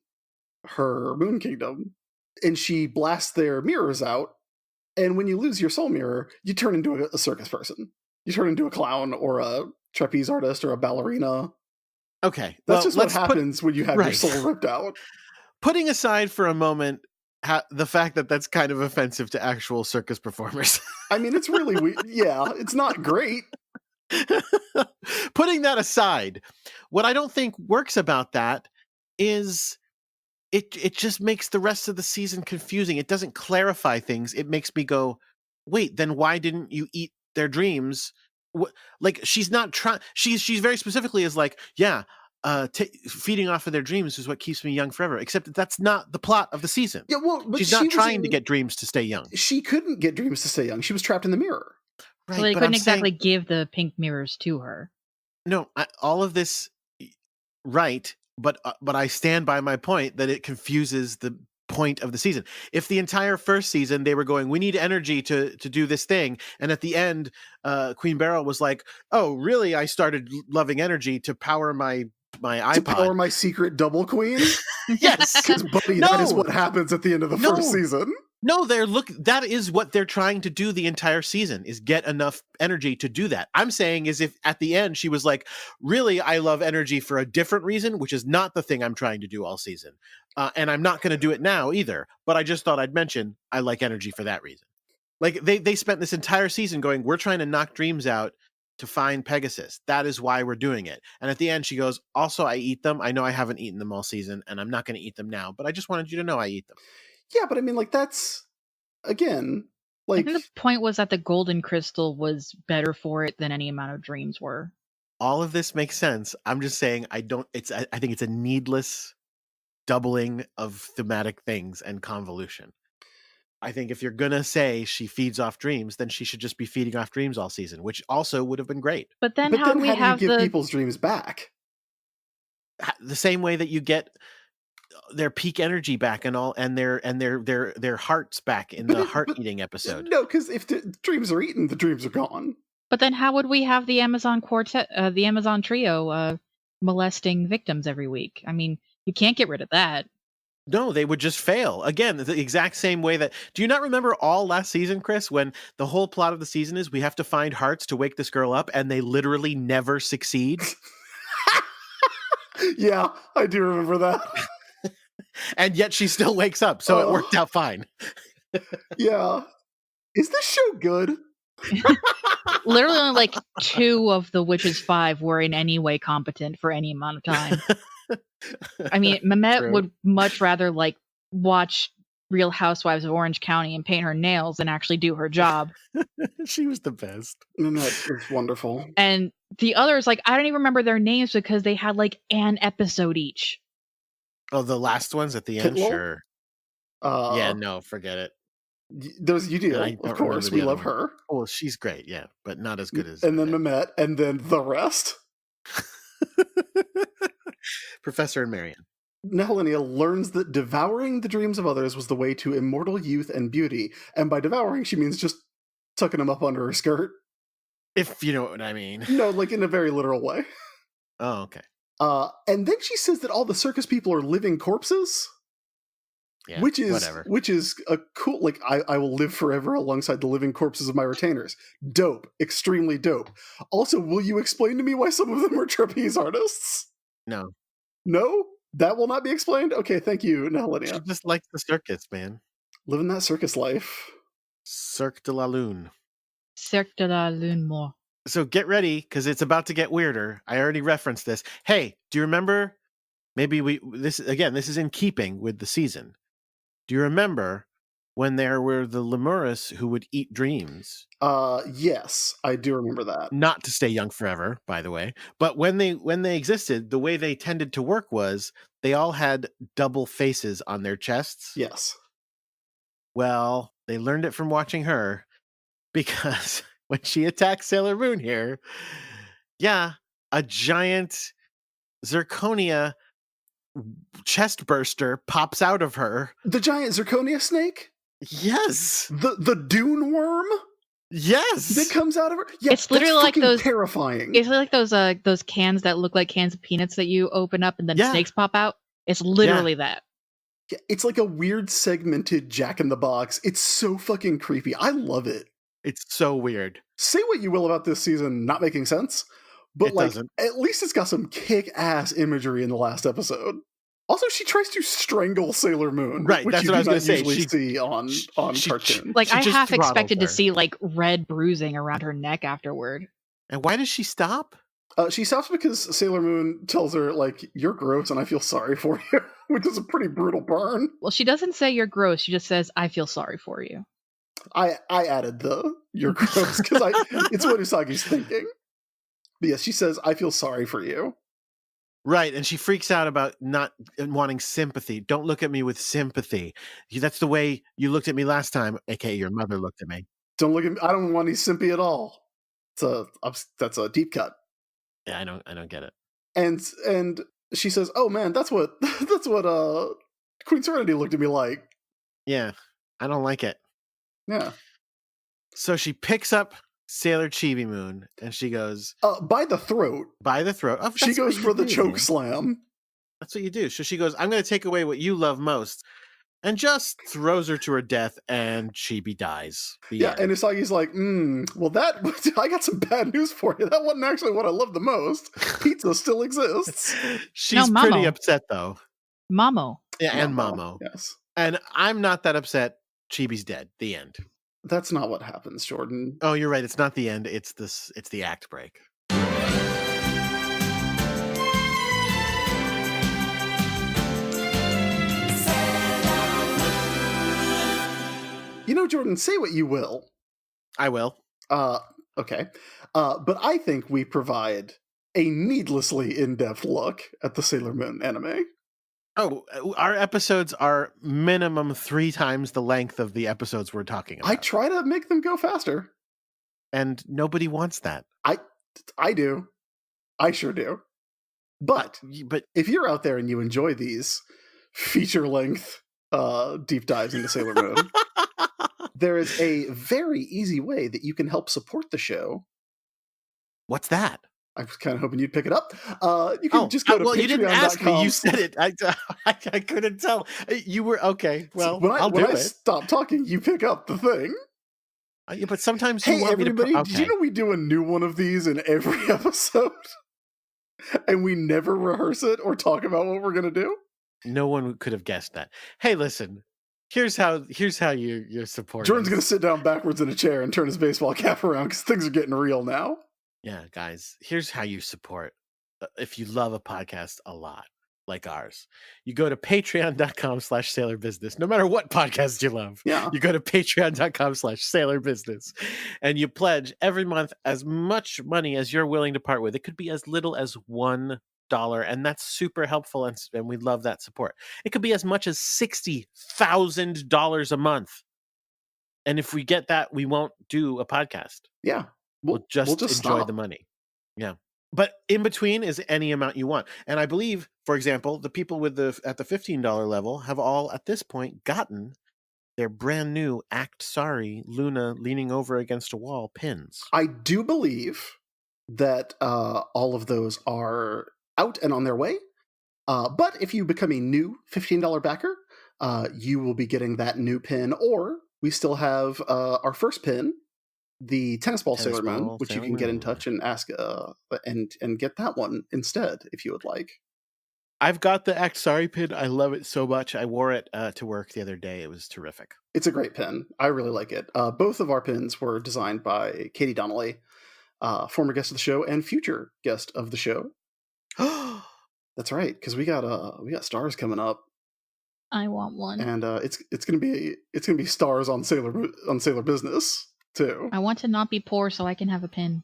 her moon kingdom, and she blasts their mirrors out. And when you lose your soul mirror, you turn into a circus person. You turn into a clown or a trapeze artist or a ballerina. Okay. That's just what happens when you have your soul ripped out. Putting aside for a moment the fact that that's kind of offensive to actual circus performers. I mean, it's really weird. Yeah, it's not great. Putting that aside, what I don't think works about that is it just makes the rest of the season confusing. It doesn't clarify things. It makes me go, wait, then why didn't you eat their dreams? Like, she's not trying. She's very specifically is like, yeah, feeding off of their dreams is what keeps me young forever. Except that's not the plot of the season. Yeah, well, but she's not trying to get dreams to stay young. She couldn't get dreams to stay young. She was trapped in the mirror. Right, so they couldn't exactly give the pink mirrors to her. No, all of this, right? But I stand by my point that it confuses the point of the season. If the entire first season they were going, we need energy to do this thing, and at the end, Queen Beryl was like, oh, really? I started loving energy to power my iPod. To power my secret double queen? Yes. Because, buddy, that is what happens at the end of the first season. No, that is what they're trying to do the entire season, is get enough energy to do that. I'm saying is if at the end she was like, really, I love energy for a different reason, which is not the thing I'm trying to do all season. And I'm not going to do it now either. But I just thought I'd mention I like energy for that reason. Like they spent this entire season going, we're trying to knock dreams out to find Pegasus. That is why we're doing it. And at the end she goes, also, I eat them. I know I haven't eaten them all season and I'm not going to eat them now, but I just wanted you to know I eat them. Yeah, but I mean, like, that's, again, like... I think the point was that the golden crystal was better for it than any amount of dreams were. All of this makes sense. I'm just saying I think it's a needless doubling of thematic things and convolution. I think if you're going to say she feeds off dreams, then she should just be feeding off dreams all season, which also would have been great. But then how do you give people's dreams back? The same way that you get their peak energy back and all, and their hearts back in the heart eating episode. No, because if the dreams are eaten, the dreams are gone. But then how would we have the Amazon quartet, the Amazon trio, molesting victims every week? I mean, you can't get rid of that. No, they would just fail. Again, the exact same way that... Do you not remember all last season, Chris, when the whole plot of the season is we have to find hearts to wake this girl up, and they literally never succeed? Yeah, I do remember that. And yet she still wakes up, so it worked out fine. Yeah. Is this show good? Literally only like 2 of the Witches 5 were in any way competent for any amount of time. I mean, Mehmet would much rather like watch Real Housewives of Orange County and paint her nails than actually do her job. She was the best. Mehmet was wonderful. And the others, like, I don't even remember their names because they had like an episode each. Oh, the last ones at the end? Pitbull? Sure. Yeah, no, forget it. Those you do, of course. We love her. Oh, she's great, yeah, but not as good as... And then Mehmet, and then the rest. Professor and Marion. Nehelenia learns that devouring the dreams of others was the way to immortal youth and beauty. And by devouring, she means just tucking them up under her skirt. If you know what I mean. No, like in a very literal way. Oh, okay. And then she says that all the circus people are living corpses. Yeah, which is whatever. Which is a cool, like, I will live forever alongside the living corpses of my retainers. Dope. Extremely dope. Also, will you explain to me why some of them are trapeze artists? No. No? That will not be explained? Okay, thank you, Nehelenia. She just likes the circus, man. Living that circus life. Cirque de la Lune. Cirque de la Lune more. So get ready, because it's about to get weirder. I already referenced this. Hey, do you remember? Maybe this is in keeping with the season. Do you remember when there were the Lemurus who would eat dreams? Yes, I do remember that. Not to stay young forever, by the way. But when they existed, the way they tended to work was they all had double faces on their chests. Yes. Well, they learned it from watching her, because when she attacks Sailor Moon here, yeah, a giant zirconia chest burster pops out of her. The giant zirconia snake? Yes. The dune worm? Yes. That comes out of her? Yeah, it's literally like those terrifying. It's like those cans that look like cans of peanuts that you open up and then snakes pop out. It's literally that. Yeah, it's like a weird segmented Jack in the Box. It's so fucking creepy. I love it. It's so weird. Say what you will about this season not making sense, but It like doesn't. at least it's got some kick-ass imagery in the last episode. Also, she tries to strangle Sailor Moon, Right, which that's you what I do was not gonna say. usually see on she- cartoon. Like, She I just half throttles expected to her. see, like, red bruising around her neck afterward. And why does she stop? She stops because Sailor Moon tells her, like, you're gross and I feel sorry for you, which is a pretty brutal burn. Well, she doesn't say you're gross. She just says, I feel sorry for you. I added the you're gross because it's what Usagi's thinking. But yes, she says, I feel sorry for you. Right, and she freaks out about not wanting sympathy. Don't look at me with sympathy. That's the way you looked at me last time, aka your mother looked at me. Don't look at me. I don't want any simpy at all. That's a deep cut. Yeah, I don't get it. And she says, "Oh man, that's what Queen Serenity looked at me like." Yeah, I don't like it. Yeah. So she picks up Sailor Chibi Moon and she goes By the throat. by the throat. Oh, She that's goes what for you the do. choke slam. That's what you do. So she goes, I'm going to take away what you love most, and just throws her to her death, and Chibi dies. The end. And Usagi's like, well, that I got some bad news for you. That wasn't actually what I love the most. Pizza still exists. She's No, pretty Momo. upset though. Mamo. Yeah, and Momo. Yes. And I'm not that upset. Chibi's dead. The end. That's not what happens, Jordan. Oh, you're right. It's not the end. It's the act break. You know, Jordan, say what you will. I will. Okay. But I think we provide a needlessly in-depth look at the Sailor Moon anime. Oh, our episodes are minimum 3 times the length of the episodes we're talking about. I try to make them go faster. And nobody wants that. I do. I sure do. But if you're out there and you enjoy these feature-length deep dives into Sailor Moon, there is a very easy way that you can help support the show. What's that? I was kind of hoping you'd pick it up. You can just go to well, patreon.com. You didn't ask me. You said it. I couldn't tell. You were okay. Well, when I'll do I it. stop talking, you pick up the thing. Yeah, but sometimes you Hey, want everybody, me to did you know we do a new one of these in every episode? And we never rehearse it or talk about what we're going to do? No one could have guessed that. Hey, listen. Here's how you're supporting. Jordan's going to sit down backwards in a chair and turn his baseball cap around because things are getting real now. Yeah, guys, here's how you support. If you love a podcast a lot, like ours, you go to patreon.com/sailorbusiness. No matter what podcast you love, Yeah. you go to patreon.com/sailorbusiness, and you pledge every month as much money as you're willing to part with. It could be as little as $1, and that's super helpful, and we love that support. It could be as much as $60,000 a month, and if we get that, we won't do a podcast. Yeah. We'll just enjoy stop. the money. Yeah. But in between is any amount you want. And I believe, for example, the people at the $15 level have all at this point gotten their brand new Act Sorry Luna leaning over against a wall pins. I do believe that all of those are out and on their way. But if you become a new $15 backer, you will be getting that new pin, or we still have our first pin, the tennis ball Sailor Moon, which you can get in touch and ask and get that one instead if you would like. I've got the Act Sorry pin. I love it so much. I wore it to work the other day. It was terrific. It's a great pin. I really like it. Both of our pins were designed by Katie Donnelly, former guest of the show and future guest of the show. That's right, because we got stars coming up. I want one. And it's gonna be stars on Sailor Business too. I want to not be poor so I can have a pin.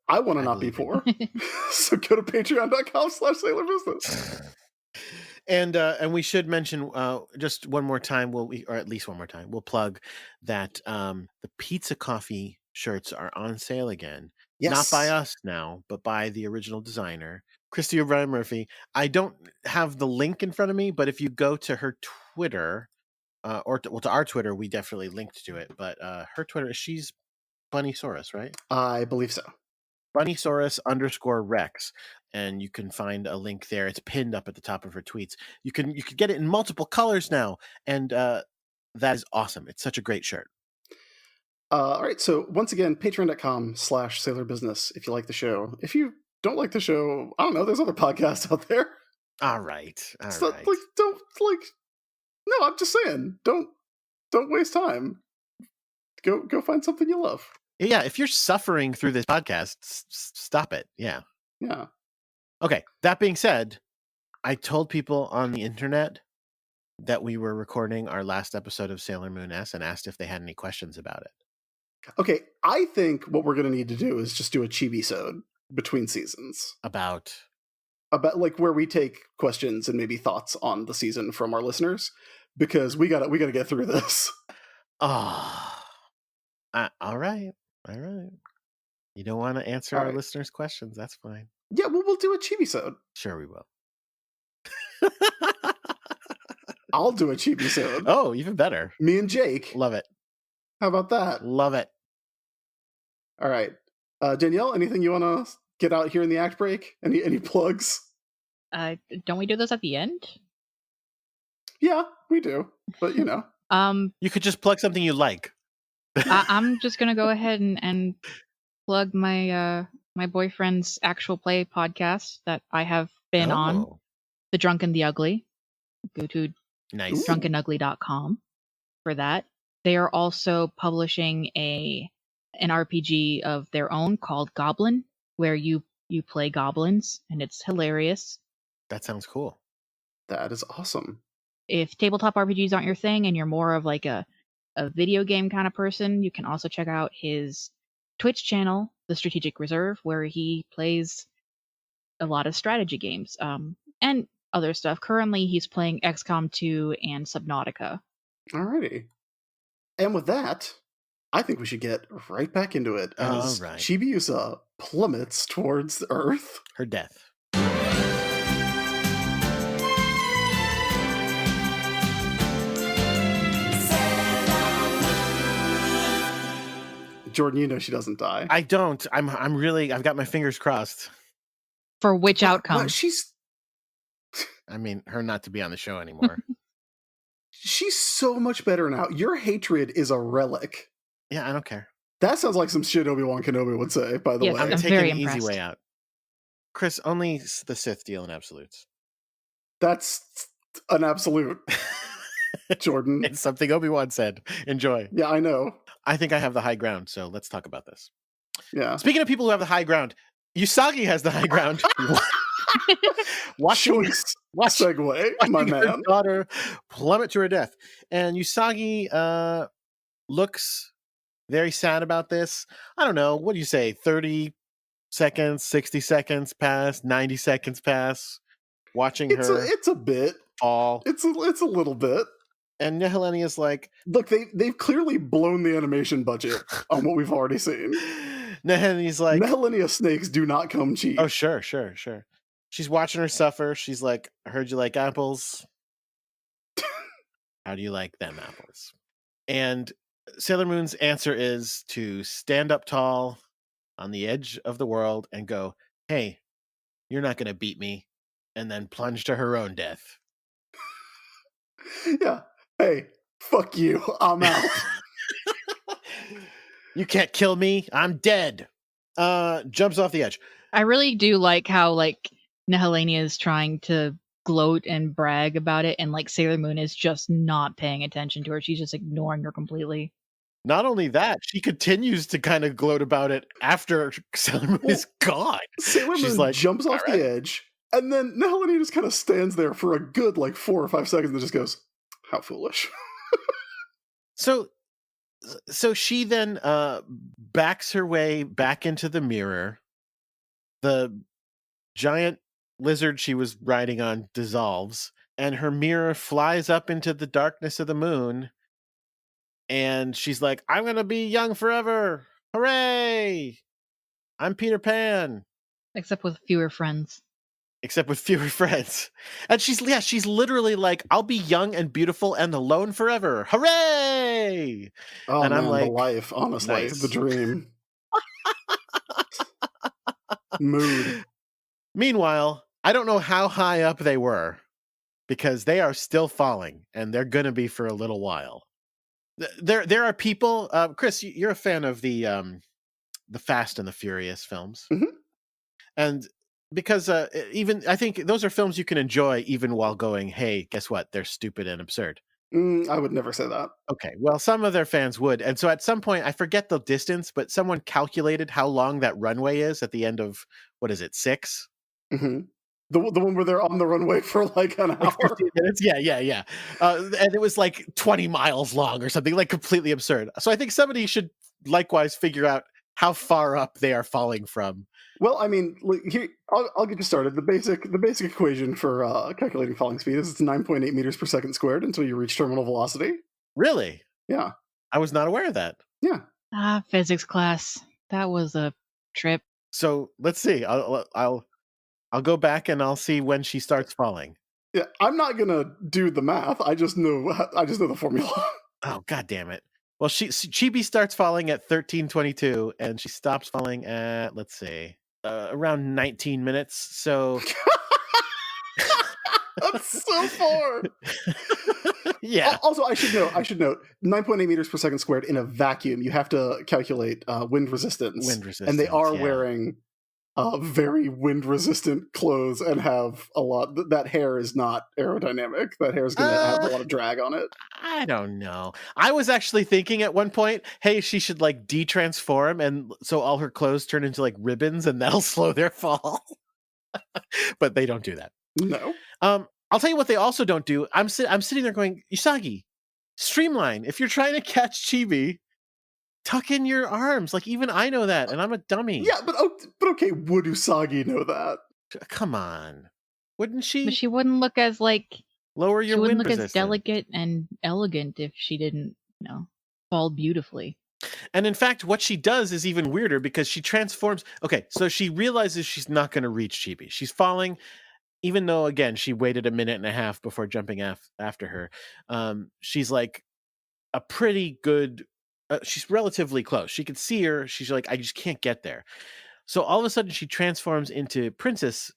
I want to not be poor. So go to patreon.com/sailorbusiness. And we should mention just one more time, or at least one more time, we'll plug that the Pizza Coffee shirts are on sale again. Yes. Not by us now, but by the original designer, Christy O'Brien Murphy. I don't have the link in front of me, but if you go to her Twitter, to our Twitter, we definitely linked to it. But her Twitter, she's Bunnysaurus, right? I believe so. Bunnysaurus_Rex. And you can find a link there. It's pinned up at the top of her tweets. You can get it in multiple colors now. And that is awesome. It's such a great shirt. All right. So once again, patreon.com/sailorbusiness if you like the show. If you don't like the show, I don't know, there's other podcasts out there. All right. No, I'm just saying, don't waste time. Go find something you love. Yeah, if you're suffering through this podcast, stop it. Yeah. Yeah. Okay, that being said, I told people on the internet that we were recording our last episode of Sailor Moon S and asked if they had any questions about it. Okay, I think what we're going to need to do is just do a chibi-sode between seasons. About like where we take questions and maybe thoughts on the season from our listeners, because we gotta get through this. all right. You don't want to answer our listeners' questions, that's fine. Yeah, well, we'll do a chibi-sode. Sure we will. I'll do a chibi-sode. Oh, even better. Me and Jake. Love it. How about that? Love it. All right. Danielle, anything you want to get out here in the act break? Any plugs? Don't we do those at the end? Yeah, we do. But, you know. You could just plug something you like. I'm just going to go ahead and plug my my boyfriend's actual play podcast that I have been on, The Drunk and the Ugly. Go to drunkandugly.com for that. They are also publishing an RPG of their own called Goblin, where you play goblins, and it's hilarious. That sounds cool. That is awesome. If tabletop RPGs aren't your thing and you're more of like a video game kind of person, you can also check out his Twitch channel, The Strategic Reserve, where he plays a lot of strategy games and other stuff. Currently, he's playing XCOM 2 and Subnautica. Alrighty. And with that, I think we should get right back into it as Chibiusa plummets towards Earth. Her death. Jordan, you know she doesn't die. I don't. I've got my fingers crossed. For which outcome? Well, I mean, her not to be on the show anymore. She's so much better now. Your hatred is a relic. Yeah, I don't care. That sounds like some shit Obi-Wan Kenobi would say, by the way. I'm taking the easy way out. Chris, only the Sith deal in absolutes. That's an absolute, Jordan. It's something Obi-Wan said. Enjoy. Yeah, I know. I think I have the high ground, so let's talk about this. Yeah. Speaking of people who have the high ground, Usagi has the high ground. watching segue, my man. Her daughter plummet to her death. And Usagi looks very sad about this. I don't know. What do you say? 30 seconds, 60 seconds pass, 90 seconds pass. Watching her. It's a bit. Fall. It's a little bit. And Nehelenia's like, look, they've clearly blown the animation budget on what we've already seen. Nehelenia's like, Nehelenia snakes do not come cheap. Oh, sure. She's watching her suffer. She's like, I heard you like apples. How do you like them apples? And Sailor Moon's answer is to stand up tall on the edge of the world and go, hey, you're not going to beat me. And then plunge to her own death. Yeah. Hey, fuck you. I'm out. You can't kill me. I'm dead. Jumps off the edge. I really do like how Nehelenia is trying to gloat and brag about it, and Sailor Moon is just not paying attention to her. She's just ignoring her completely. Not only that, she continues to kind of gloat about it after Sailor Moon is gone. Sailor Moon jumps off the edge, and then Nehelenia just kind of stands there for a good 4 or 5 seconds and just goes, how foolish. So she then backs her way back into the mirror. The giant lizard she was riding on dissolves, and her mirror flies up into the darkness of the moon. And she's like, I'm going to be young forever. Hooray! I'm Peter Pan. Except with fewer friends. And she's literally like, I'll be young and beautiful and alone forever. Hooray! Oh, and man, I'm like, the life, honestly, nice. The dream. Mood. Meanwhile, I don't know how high up they were because they are still falling, and they're going to be for a little while. There are people. Chris, you're a fan of the Fast and the Furious films, Mhm. and because even I think those are films you can enjoy even while going, "Hey, guess what? They're stupid and absurd." I would never say that. Okay, well, some of their fans would, and so at some point, I forget the distance, but someone calculated how long that runway is at the end of what is it, 6? hmm the one where they're on the runway for like an Like hour. 15 minutes? Yeah, yeah, yeah. And it was like 20 miles long or something, like completely absurd. So I think somebody should likewise figure out how far up they are falling from. Well, I mean, here, I'll get you started. The basic equation for calculating falling speed is it's 9.8 meters per second squared until you reach terminal velocity. Really? Yeah, I was not aware of that. yeah. Physics class. That was a trip. So let's see. I'll go back and I'll see when she starts falling. Yeah, I'm not gonna do the math. I just know the formula. Oh, god damn it. Well, Chibi starts falling at 13:22 and she stops falling at, let's see, around 19 minutes. So That's so far. yeah, Also, I should note 9.8 meters per second squared in a vacuum. You have to calculate wind resistance. wind resistance. And they are yeah. wearing very wind resistant clothes and have a lot. That hair is not aerodynamic. That hair is going to have a lot of drag on it. I don't know. I was actually thinking at one point, hey, she should like de-transform, and so all her clothes turn into like ribbons, and that'll slow their fall. But they don't do that. No. I'll tell you what they also don't do. I'm sitting there going, Usagi, streamline. If you're trying to catch Chibi, tuck in your arms. Like even I know that, and I'm a dummy. Yeah, but okay, would Usagi know that? Come on, wouldn't But she? she wouldn't look as Lower she your wouldn't wind look as resistance. delicate and elegant if she didn't, fall beautifully. And in fact, what she does is even weirder because she transforms. Okay, so she realizes she's not going to reach Chibi. She's falling, even though, again, she waited a minute and a half before jumping after her. She's like a pretty good. She's relatively close. She could see her. She's like, I just can't get there. So all of a sudden, she transforms into Princess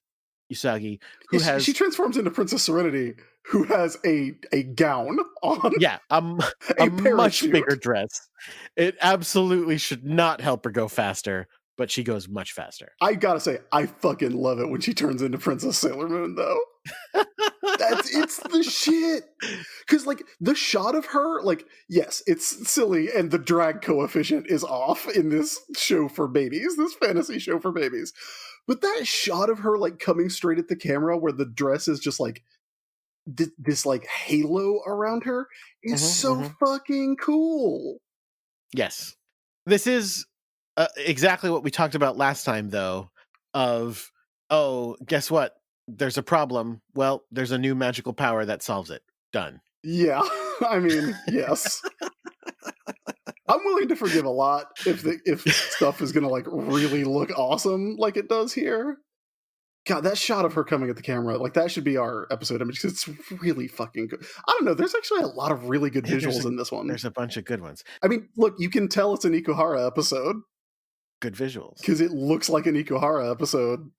Usagi, who has She transforms into Princess Serenity, who has a gown on. yeah, a much parachute. bigger dress. It absolutely should not help her go faster, but she goes much faster. I gotta say, I fucking love it when she turns into Princess Sailor Moon, though. It's the shit. Because, like, the shot of her, like, yes, it's silly, and the drag coefficient is off in this show for babies, this fantasy show for babies. But that shot of her, like, coming straight at the camera where the dress is just, like, this like, halo around her is so fucking cool. Yes. This is exactly what we talked about last time, though, of, oh, guess what? There's a problem. Well, there's a new magical power that solves it. Done. Yeah, I mean, yes. I'm willing to forgive a lot if stuff is gonna like really look awesome like it does here. God, that shot of her coming at the camera, like that should be our episode image because it's really fucking good. I don't know, there's actually a lot of really good visuals in this one. There's a bunch of good ones. I mean, look, you can tell it's an Ikuhara episode. Good visuals. Because it looks like an Ikuhara episode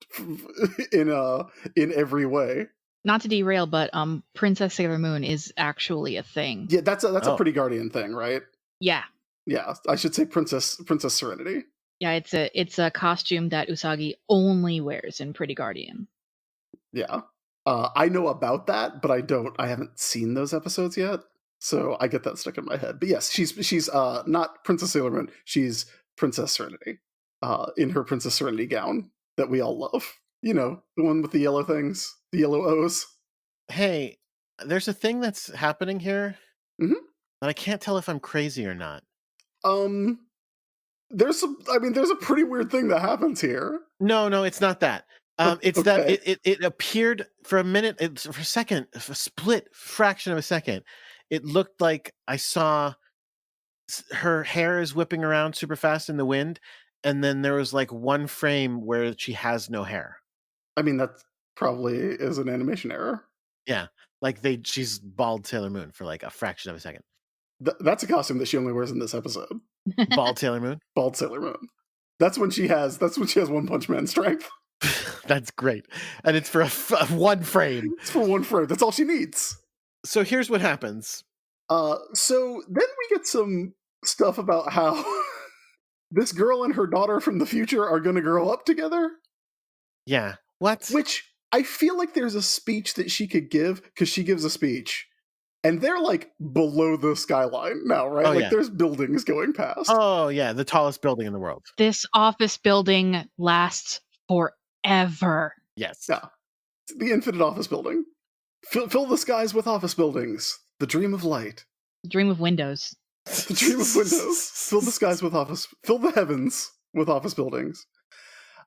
in every way. Not to derail, but Princess Sailor Moon is actually a thing. Yeah, that's a Pretty Guardian thing, right? Yeah. Yeah, I should say Princess Serenity. Yeah, it's a costume that Usagi only wears in Pretty Guardian. Yeah. I know about that, but I haven't seen those episodes yet. So I get that stuck in my head. But yes, she's not Princess Sailor Moon, she's Princess Serenity. In her Princess Serenity gown that we all love. You know, the one with the yellow things, the yellow O's. Hey, there's a thing that's happening here, and I can't tell if I'm crazy or not. There's a pretty weird thing that happens here. No, it's not that. It's okay. that it appeared for a minute, for a second, a split fraction of a second. It looked like I saw her hair is whipping around super fast in the wind, and then there was like one frame where she has no hair. I mean, that probably is an animation error. Yeah, like she's bald Sailor Moon for like a fraction of a second. That's a costume that she only wears in this episode. Bald Sailor Moon? Bald Sailor Moon. That's when she has One Punch Man strength. That's great. And it's for one frame. It's for one frame. That's all she needs. So here's what happens. So then we get some stuff about how this girl and her daughter from the future are going to grow up together. Yeah. What? Which I feel like there's a speech that she could give, because she gives a speech. And they're like below the skyline now, right? Oh, like yeah. there's buildings going past. Oh, yeah. The tallest building in the world. This office building lasts forever. Yes. Yeah. It's the infinite office building. Fill the skies with office buildings. The dream of light. The dream of windows. The dream of windows. Fill the skies with fill the heavens with office buildings.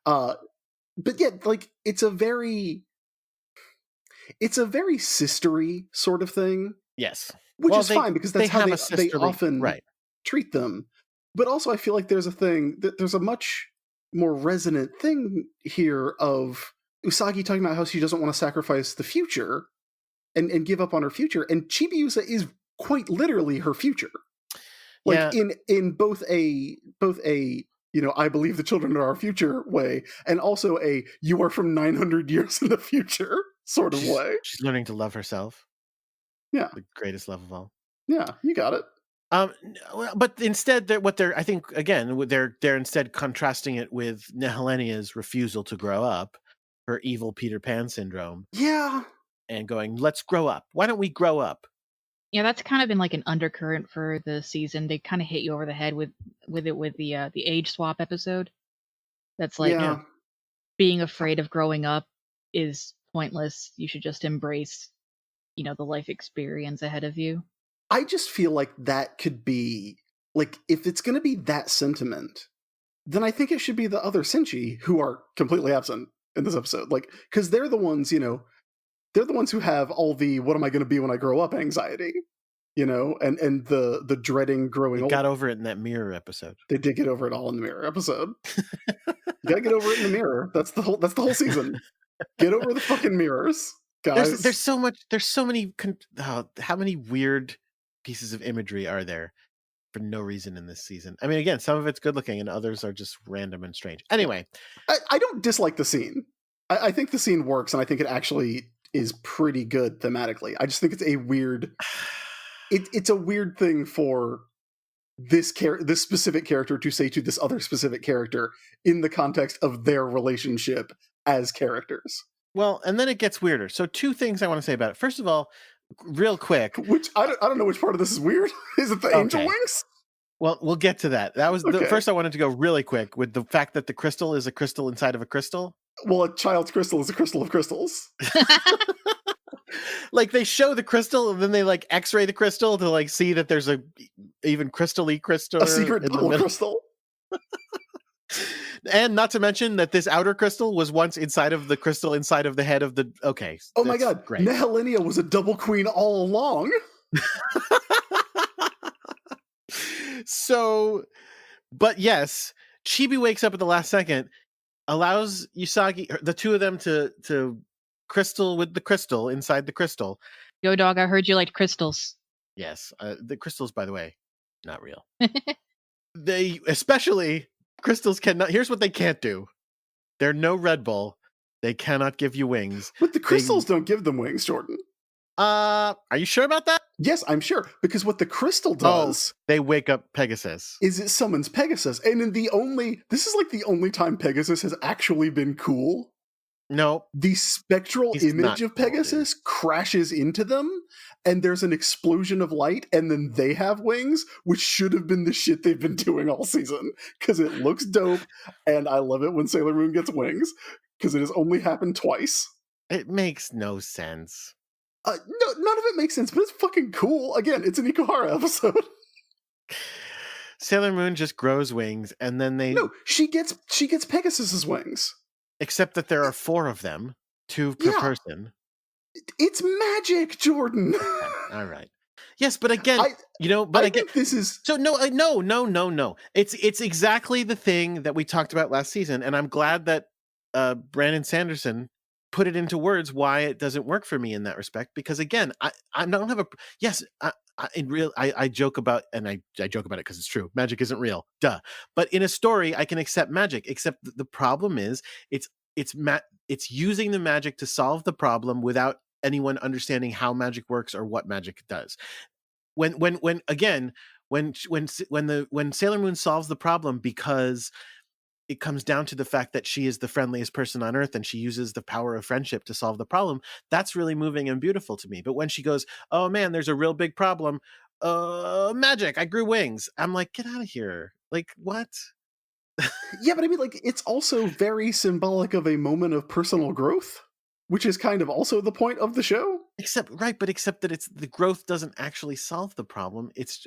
But yeah, like it's a very sistery sort of thing. Yes. Which is fine, because that's how they often right. treat them. But also I feel like there's a much more resonant thing here of Usagi talking about how she doesn't want to sacrifice the future and give up on her future. And Chibiusa is quite literally her future. Like in both a I believe the children are our future way, and also a you are from 900 years in the future sort of way. She's learning to love herself. Yeah. The greatest love of all. Yeah, you got it. But instead, they're instead contrasting it with Nehelenia's refusal to grow up, her evil Peter Pan syndrome. Yeah. And going, let's grow up. Why don't we grow up? Yeah, that's kind of been like an undercurrent for the season. They kind of hit you over the head with the age swap episode. That's like being afraid of growing up is pointless. You should just embrace, the life experience ahead of you. I just feel like that could be, like, if it's going to be that sentiment, then I think it should be the other Senshi who are completely absent in this episode. Like, because they're the ones, they're the ones who have all the what am I going to be when I grow up anxiety, and the dreading growing old. Got over it in that mirror episode. They did get over it all in the mirror episode. You gotta get over it in the mirror. That's the whole season. Get over the fucking mirrors, guys. There's so many how many weird pieces of imagery are there for no reason in this season? I mean, again, some of it's good looking and others are just random and strange. Anyway, I don't dislike the scene. I think the scene works, and I think it actually is pretty good thematically. I just think it's a weird it's a weird thing for this specific character to say to this other specific character in the context of their relationship as characters. Well, and then it gets weirder. So two things I want to say about it. First of all, real quick, which I don't know which part of this is weird. Is it the angel wings? Well, we'll get to that. That was the first I wanted to go really quick with the fact that the crystal is a crystal inside of a crystal. Well, a child's crystal is a crystal of crystals. Like they show the crystal and then they like X-ray the crystal to like see that there's a even crystal-y crystal, a secret double crystal. And not to mention that this outer crystal was once inside of the crystal inside of the head of the. Okay. Oh my god! Great. Nehelenia was a double queen all along. So, but yes, Chibi wakes up at the last second, allows Usagi, the two of them to crystal with the crystal inside the crystal. Yo, dog, I heard you liked crystals. Yes, the crystals, by the way, not real. They especially crystals cannot. Here's what they can't do. They're no Red Bull. They cannot give you wings. But the crystals don't give them wings, Jordan. Are you sure about that? Yes, I'm sure. Because what the crystal does... they wake up Pegasus. Is it summons Pegasus. And this is like the only time Pegasus has actually been cool. No. The spectral image of Pegasus crashes into them, and there's an explosion of light, and then they have wings, which should have been the shit they've been doing all season. Because it looks dope, and I love it when Sailor Moon gets wings, because it has only happened twice. It makes no sense. No, none of it makes sense, but it's fucking cool. Again, it's an Ikuhara episode. Sailor Moon just grows wings, and then No, she gets Pegasus's wings. Except that there are 4 of them, 2 per person. It's magic, Jordan. All right. Yes, but again, I think this is so no. It's exactly the thing that we talked about last season, and I'm glad that Brandon Sanderson put it into words why it doesn't work for me in that respect. Because again, I don't have I joke about, and I joke about it because it's true. Magic isn't real, duh. But in a story, I can accept magic. Except the problem is, it's using the magic to solve the problem without anyone understanding how magic works or what magic does. When again, when Sailor Moon solves the problem because it comes down to the fact that she is the friendliest person on earth and she uses the power of friendship to solve the problem, that's really moving and beautiful to me. But when she goes, oh man, there's a real big problem, magic, I grew wings, I'm like, get out of here. Like, what? Yeah, but I mean, like, it's also very symbolic of a moment of personal growth, which is kind of also the point of the show. Except that it's the growth doesn't actually solve the problem. It's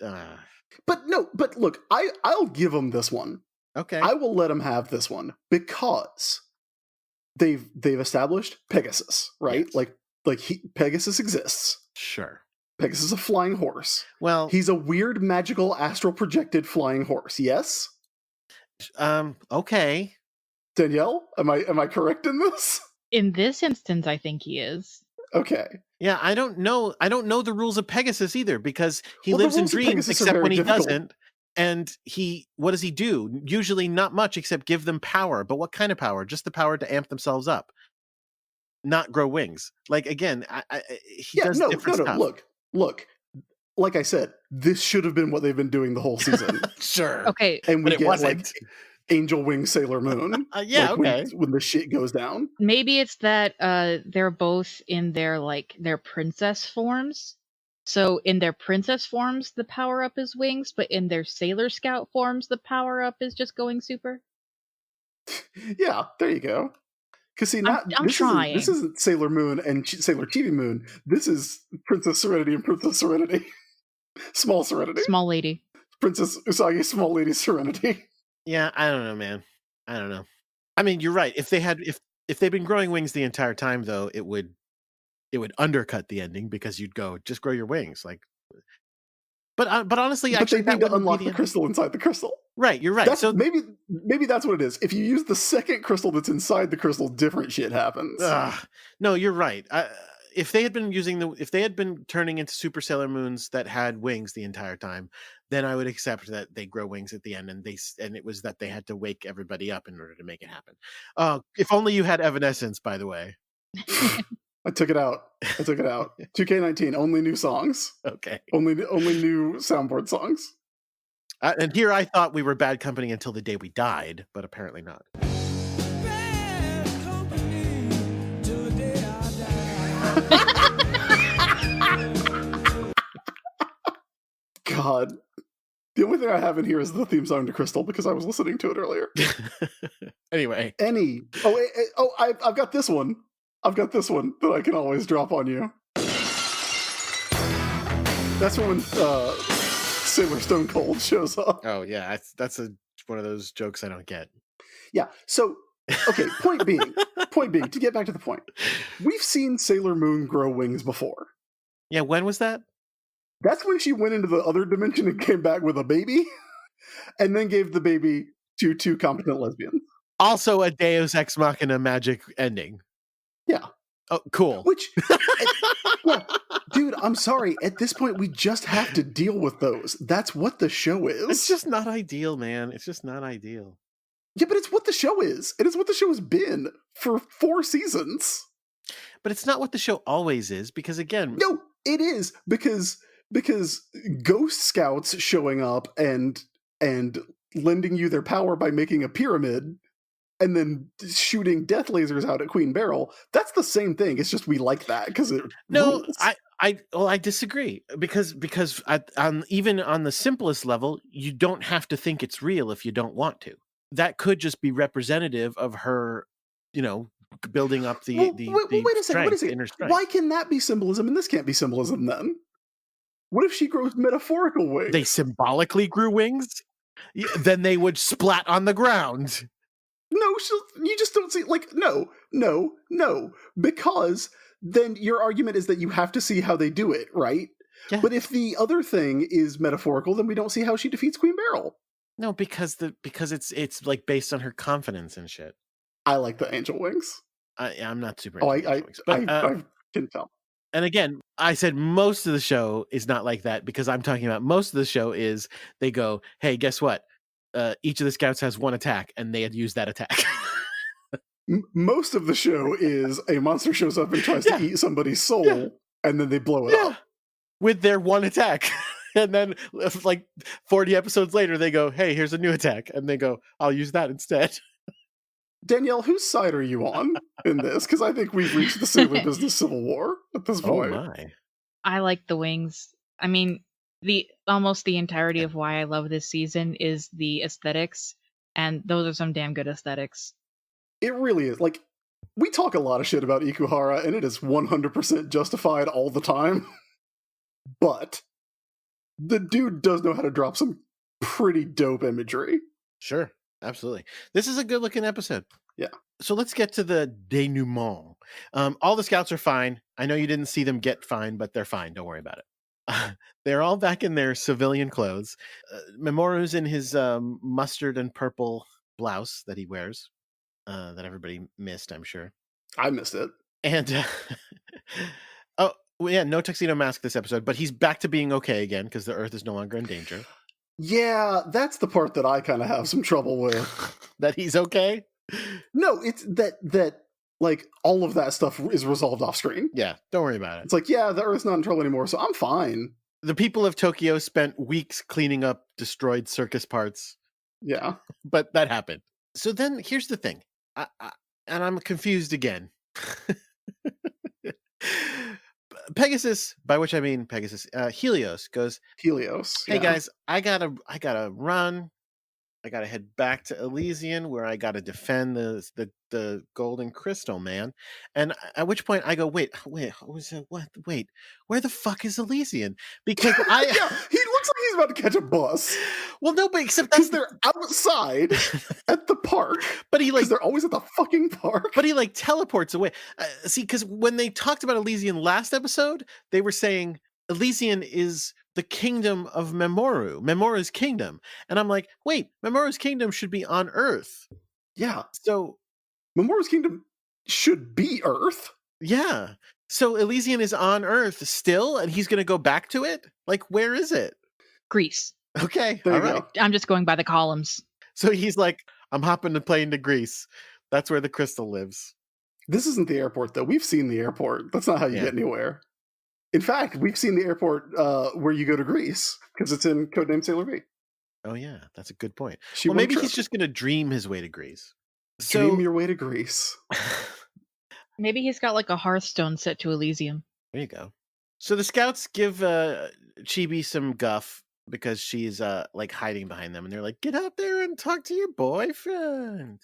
But look, I'll give them this one. okay. I will let them have this one because they've established Pegasus, right? Yes. Pegasus exists. Sure. Pegasus is a flying horse. Well, He's a weird magical astral projected flying horse. Yes? okay. Danielle, am I correct in this? In this instance, I think he is. Okay. Yeah, I don't know the rules of Pegasus either, because he Well, the lives in rules of dreams Pegasus are except very when he difficult. doesn't. And what does he do? Usually not much except give them power. But what kind of power? Just the power to amp themselves up, not grow wings. Like, again, he does different stuff. Look. Like I said, this should have been what they've been doing the whole season. Sure. Okay, And we But it get wasn't. like Angel Wing Sailor Moon. Yeah, like, okay. when the shit goes down. maybe it's that they're both in their princess forms. So in their princess forms, the power up is wings, but in their Sailor Scout forms, the power up is just going super. Yeah, there you go. Because see, I'm trying. This isn't Sailor Moon and Sailor Chibi Moon. This is Princess Serenity and Princess Serenity. Small Serenity. Small lady. Princess Usagi, Small Lady Serenity. Yeah, I don't know, man. I don't know. I mean, you're right. If they'd been growing wings the entire time, though, it would undercut the ending, because you'd go, just grow your wings, like. But honestly, But actually, they need that to wouldn't unlock be the crystal inside the crystal. Right, you're right. So maybe that's what it is. If you use the second crystal that's inside the crystal, different shit happens. no, you're right. If they had been turning into Super Sailor Moons that had wings the entire time, then I would accept that they grow wings at the end, and it was that they had to wake everybody up in order to make it happen. If only you had Evanescence, by the way. I took it out. 2K19, only new songs. Okay. Only new soundboard songs. And here I thought we were bad company until the day we died, but apparently not. Bad company till the day I die. God. The only thing I have in here is the theme song to Crystal, because I was listening to it earlier. Anyway. I've got this one. I've got this one that I can always drop on you. That's when Sailor Stone Cold shows up. Oh yeah, that's one of those jokes I don't get. Yeah. So, okay. Point being, to get back to the point, we've seen Sailor Moon grow wings before. Yeah, when was that? That's when she went into the other dimension and came back with a baby, and then gave the baby to two competent lesbians. Also, a Deus Ex Machina magic ending. Yeah. Oh, cool. Which, yeah, dude, I'm sorry. At this point, we just have to deal with those. That's what the show is. It's just not ideal, man. It's just not ideal. Yeah, but it's what the show is. It is what the show has been for 4 seasons. But it's not what the show always is, because again... No, it is, because Ghost Scouts showing up and lending you their power by making a pyramid and then shooting death lasers out at Queen Beryl, that's the same thing. It's just we like that because it rules. I disagree, because even on the simplest level, you don't have to think it's real if you don't want to. That could just be representative of her, building up the wait a second. inner strength. Why can that be symbolism and this can't be symbolism then? What if she grows metaphorical wings? They symbolically grew wings? Then they would splat on the ground. No, you just don't see, no, because then your argument is that you have to see how they do it, right? Yeah. But if the other thing is metaphorical, then we don't see how she defeats Queen Beryl. No, because it's like based on her confidence and shit. I like the angel wings. I'm not super. I but I can tell. And again, I said most of the show is not like that because I'm talking about most of the show is they go, hey, guess what? Each of the scouts has one attack, and they had used that attack. Most of the show is a monster shows up and tries Yeah. to eat somebody's soul, Yeah. and then they blow it Yeah. up. With their one attack. And then, like 40 episodes later, they go, hey, here's a new attack. And they go, I'll use that instead. Danielle, whose side are you on in this? Because I think we've reached the sailor business civil war at this Oh, point. my. I like the wings. I mean, almost the entirety of why I love this season is the aesthetics, and those are some damn good aesthetics. It really is. Like, we talk a lot of shit about Ikuhara, and it is 100% justified all the time. But the dude does know how to drop some pretty dope imagery. Sure. Absolutely. This is a good looking episode. Yeah. So let's get to the denouement. All the scouts are fine. I know you didn't see them get fine, but they're fine. Don't worry about it. They're all back in their civilian clothes. Memoru's in his mustard and purple blouse that he wears, that everybody missed, I'm sure. I missed it. And oh, well, yeah, no tuxedo mask this episode, but he's back to being okay again because the Earth is no longer in danger. Yeah, that's the part that I kind of have some trouble with. That he's okay. No, it's that like all of that stuff is resolved off screen. Yeah, don't worry about it. It's like, yeah, the Earth's not in trouble anymore, so I'm fine. The people of Tokyo spent weeks cleaning up destroyed circus parts, Yeah. but that happened. So then here's the thing, and I'm confused again. Pegasus, by which I mean Pegasus, Helios goes, Helios. hey yeah. guys, I gotta run. I gotta head back to Elysian where I gotta defend the golden crystal, man. And at which point I go, wait, what? Wait, where the fuck is Elysian? Because yeah, he looks like he's about to catch a bus. well, no, but except Because that's they're outside at the park. but he like Because they're always at the fucking park. but he like teleports away. See, because when they talked about Elysian last episode, they were saying Elysian is the kingdom of Memoru, Memoru's kingdom. And I'm like, wait, Memoru's kingdom should be on Earth. Yeah. So, Memoru's kingdom should be Earth. yeah. So Elysian is on Earth still, and he's going to go back to it? Like, where is it? Greece. Okay, There all you right. go. I'm just going by the columns. So he's like, I'm hopping a plane to Greece. That's where the crystal lives. This isn't the airport, though. We've seen the airport. That's not how you Yeah. get anywhere. In fact, we've seen the airport where you go to Greece, because it's in Codename Sailor V. Oh, yeah, that's a good point. She Well, won a maybe trip. he's just going to dream his way to Greece. Dream So, your way to Greece. Maybe he's got like a Hearthstone set to Elysium. there you go. So the scouts give Chibi some guff because she's like hiding behind them, and they're like, "Get out there and talk to your boyfriend."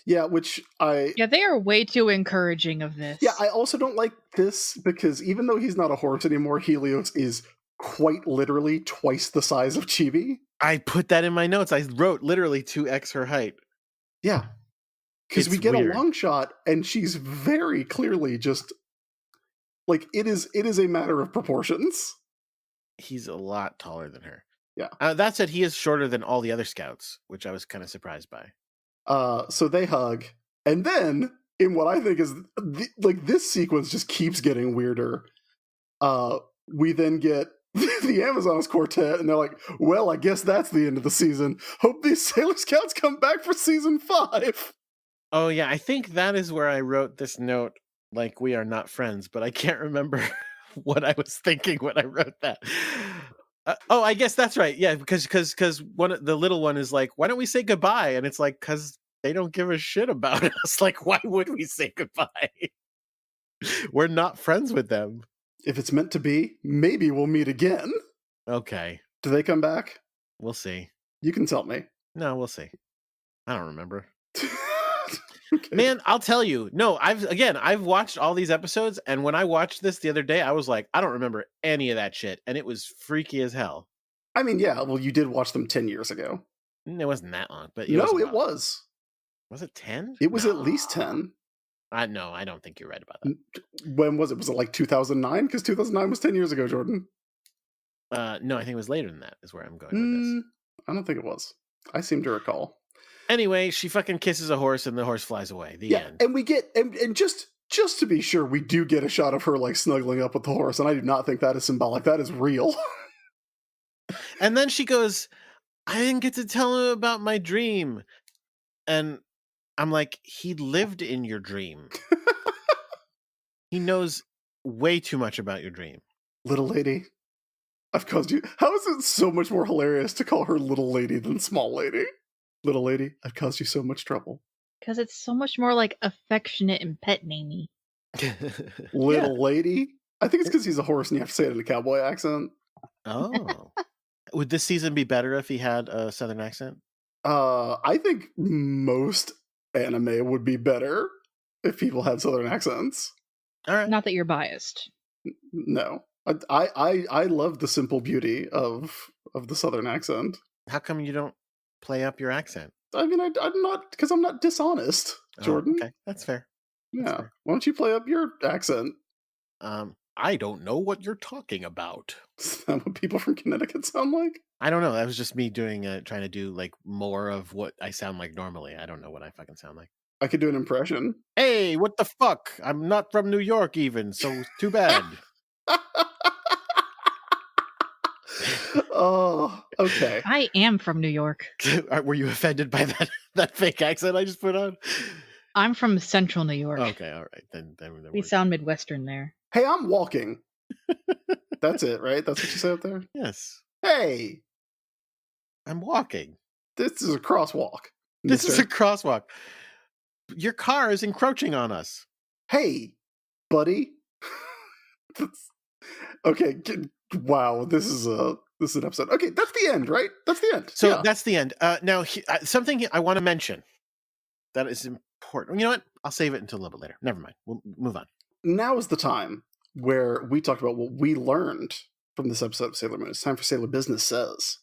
Yeah, which Yeah, they are way too encouraging of this. I also don't like this because even though he's not a horse anymore, Helios is quite literally twice the size of Chibi. I put that in my notes. I wrote literally 2x her height. Yeah. Because we It's get weird. a long shot and she's very clearly just like it is a matter of proportions. He's a lot taller than her. Yeah. That said, he is shorter than all the other scouts, which I was kind of surprised by. So they hug, and then in what I think is this sequence just keeps getting weirder. We then get the Amazons quartet, and they're like, "Well, I guess that's the end of the season. Hope these Sailor Scouts come back for season 5." Oh yeah, I think that is where I wrote this note. Like, we are not friends, but I can't remember what I was thinking when I wrote that. Oh, I guess that's right. Yeah, because the little one is like, why don't we say goodbye? And it's like, because they don't give a shit about us. Like, why would we say goodbye? We're not friends with them. If it's meant to be, maybe we'll meet again. Okay, Do they come back? we'll see. You can tell me. No, we'll see. I don't remember. Okay. Man, I'll tell you. No, I've watched all these episodes, and when I watched this the other day, I was like, I don't remember any of that shit, and it was freaky as hell. I mean, yeah, well, you did watch them 10 years ago. It wasn't that long, but No, was a it while. was. Was it 10? It was at least 10. No, I don't think you're right about that. When was it? Was it like 2009? Because 2009 was 10 years ago, Jordan. No, I think it was later than that. Is where I'm going with this. I don't think it was. I seem to recall. Anyway, she fucking kisses a horse, and the horse flies away. The Yeah, end. and we get and just Just to be sure, we do get a shot of her like snuggling up with the horse, and I do not think that is symbolic. That is real. And then she goes, I didn't get to tell him about my dream. And I'm like, he lived in your dream. He knows way too much about your dream. Little lady, I've caused you. How is it so much more hilarious to call her little lady than small lady? Little lady, I've caused you so much trouble. Because it's so much more like affectionate and pet namey. Little lady? I think it's because he's a horse and you have to say it in a cowboy accent. Oh. Would this season be better if he had a southern accent? I think most anime would be better if people had southern accents. All right. Not that you're biased. No. I love the simple beauty of the southern accent. How come you don't play up your accent? I mean, I'm not, because I'm not dishonest, Jordan. Oh, okay, that's fair. Yeah. That's fair. Why don't you play up your accent? I don't know what you're talking about. Is that what people from Connecticut sound like? I don't know. That was just me doing trying to do like more of what I sound like normally. I don't know what I fucking sound like. I could do an impression. Hey, what the fuck? I'm not from New York even, so too bad. Oh, okay. I am from New York. Were you offended by that fake accent I just put on? I'm from Central New York. Okay, all right. Then We sound Midwestern there. Hey, I'm walking. That's it, right? That's what you say up there? Yes. Hey, I'm walking. this is a crosswalk. This is mister. a crosswalk. Your car is encroaching on us. Hey, buddy. Okay, wow, this is an episode. Okay, that's the end, right? That's the end. So Yeah. that's the end. Now, something I want to mention that is important. You know what? I'll save it until a little bit later. Never mind. We'll move on. Now is the time where we talked about what we learned from this episode of Sailor Moon. It's time for Sailor Business Says.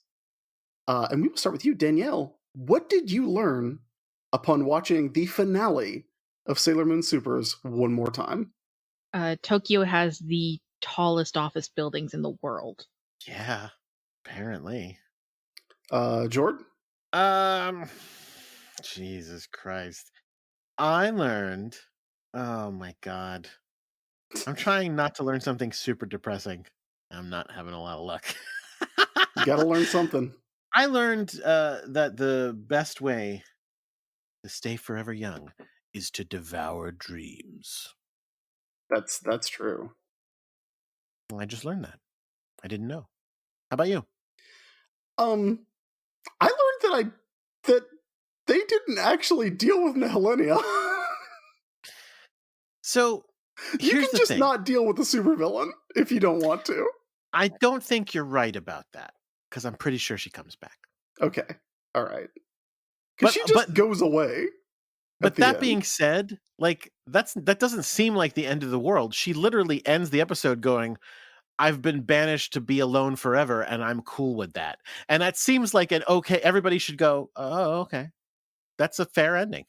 And we will start with you, Danielle. What did you learn upon watching the finale of Sailor Moon Supers one more time? Tokyo has the tallest office buildings in the world. Yeah, apparently. Jordan? Jesus Christ. I learned. Oh my God. I'm trying not to learn something super depressing. I'm not having a lot of luck. You gotta learn something. I learned that the best way to stay forever young is to devour dreams. That's true. Well, I just learned that. I didn't know. How about you? I learned that they didn't actually deal with Nehelenia. So You here's can the just thing. not deal with the supervillain if you don't want to. I don't think you're right about that because I'm pretty sure she comes back. Okay, all right. Because But- she just but- goes away. But at the that end. being said, like that doesn't seem like the end of the world. She literally ends the episode going, I've been banished to be alone forever, and I'm cool with that. And that seems like an okay, everybody should go, oh, okay. That's a fair ending.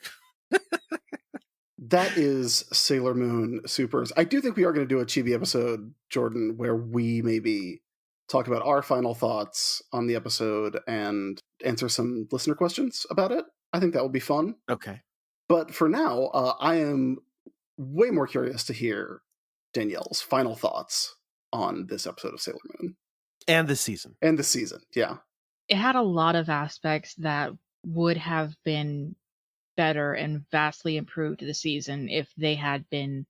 That is Sailor Moon Supers. I do think we are going to do a chibi episode, Jordan, where we maybe talk about our final thoughts on the episode and answer some listener questions about it. I think that will be fun. Okay. But for now, I am way more curious to hear Danielle's final thoughts on this episode of Sailor Moon And this season. and the season. Yeah. It had a lot of aspects that would have been better and vastly improved the season if they had been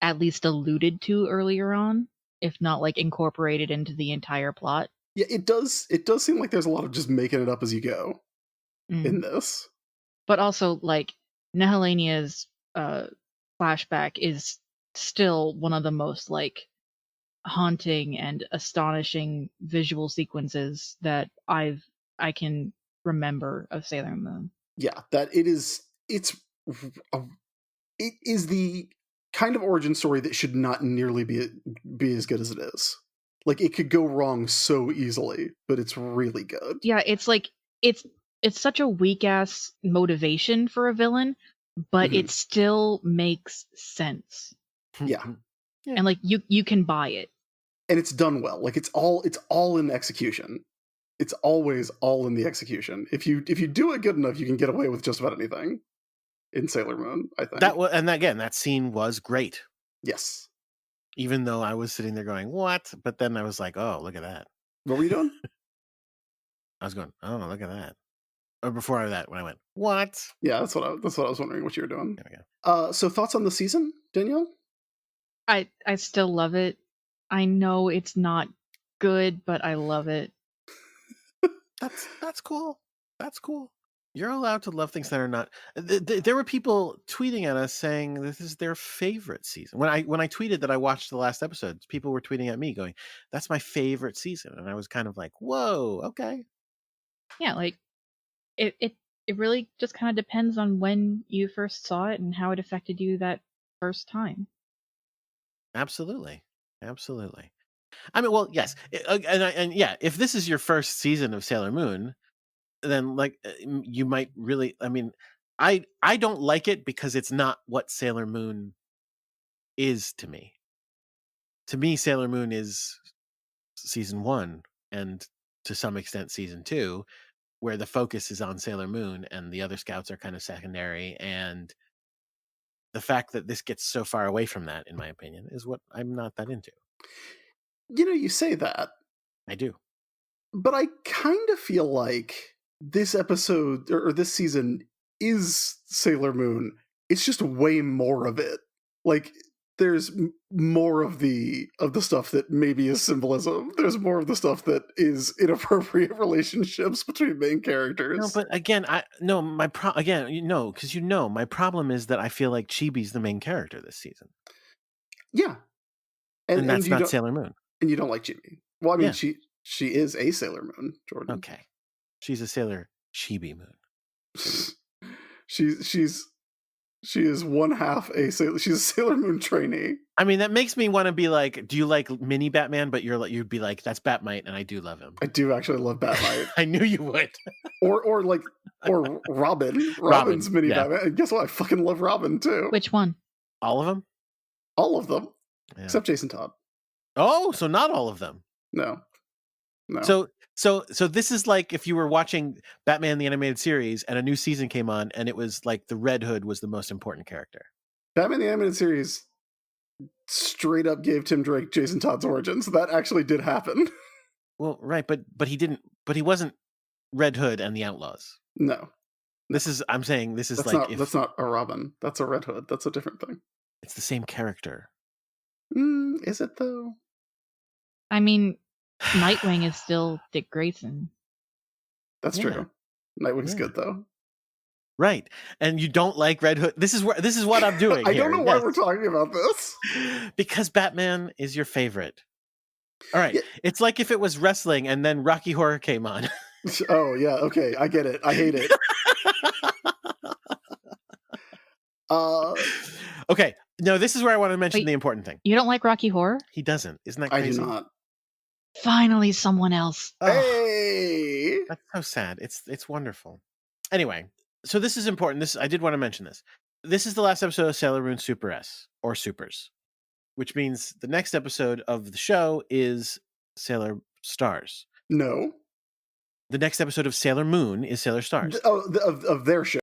at least alluded to earlier on, if not like incorporated into the entire plot. Yeah, it does seem like there's a lot of just making it up as you go in this. But also, like, Nehelenia's flashback is still one of the most like haunting and astonishing visual sequences that I can remember of Sailor Moon. Yeah, that it is the kind of origin story that should not nearly be as good as it is. Like, it could go wrong so easily, but it's really good. Yeah, it's like it's such a weak ass motivation for a villain, but Mhm. it still makes sense. Yeah. Yeah. And like you can buy it. And it's done well. Like, it's all in execution. It's always all in the execution. If you do it good enough, you can get away with just about anything. in Sailor Moon, I think. And again, that scene was great. Yes. Even though I was sitting there going, "What?" But then I was like, "Oh, look at that." What were you doing? I was going, "Oh, look at that." Or before that, when I went, "What?" Yeah, that's what I was wondering what you were doing. There we go. So thoughts on the season, Danielle? I still love it. I know it's not good, but I love it. That's cool. That's cool. You're allowed to love things that are not. There were people tweeting at us saying this is their favorite season. When I tweeted that I watched the last episodes, people were tweeting at me going, "That's my favorite season," and I was kind of like, "Whoa, okay." Yeah, like it really just kind of depends on when you first saw it and how it affected you that first time. Absolutely, absolutely. I mean, well, yes, and yeah, if this is your first season of Sailor Moon, then like you might really. I mean, I don't like it because it's not what Sailor Moon is to me. To me, Sailor Moon is season 1 and to some extent season 2, where the focus is on Sailor Moon and the other scouts are kind of secondary, and the fact that this gets so far away from that, in my opinion, is what I'm not that into. You say that, I do. but I kind of feel like this episode or this season is Sailor Moon. It's just way more of it. Like there's more of the stuff that maybe is symbolism. There's more of the stuff that is inappropriate relationships between main characters. No, but again, my problem is that I feel like Chibi's the main character this season, Yeah, and that's you not don't Sailor Moon. and you don't like Jimmy. Well, I mean, Yeah. she is a Sailor Moon, Jordan. Okay, she's a Sailor Chibi Moon. She is one half a Sailor. She's a Sailor Moon trainee. I mean, that makes me want to be like, do you like mini Batman? But you'd be like, that's Batmite, and I do love him. I do actually love Batmite. I knew you would. or Robin. Robin's mini Batman. And guess what? I fucking love Robin too. Which one? All of them? All of them. Yeah. Except Jason Todd. Oh, so not all of them. No. So this is like if you were watching Batman the Animated Series and a new season came on and it was like the Red Hood was the most important character. Batman the Animated Series straight up gave Tim Drake Jason Todd's origins. That actually did happen. Well, right, but he wasn't Red Hood and the Outlaws. No. I'm saying this is that's not a Robin. That's a Red Hood. That's a different thing. It's the same character. Is it though? I mean, Nightwing is still Dick Grayson. That's true. Nightwing's good though. Right. And you don't like Red Hood. This is what I'm doing. I don't know why we're talking about this. Because Batman is your favorite. All right. Yeah. It's like if it was wrestling and then Rocky Horror came on. Oh yeah, okay. I get it. I hate it. Okay. No, this is where I want to mention the important thing. You don't like Rocky Horror? He doesn't. Isn't that crazy? I do not. Finally, someone else. Hey, that's so sad. It's wonderful. Anyway, so this is important. I did want to mention this. This is the last episode of Sailor Moon Super S or Supers, which means the next episode of the show is Sailor Stars. No. The next episode of Sailor Moon is Sailor Stars. Of their show.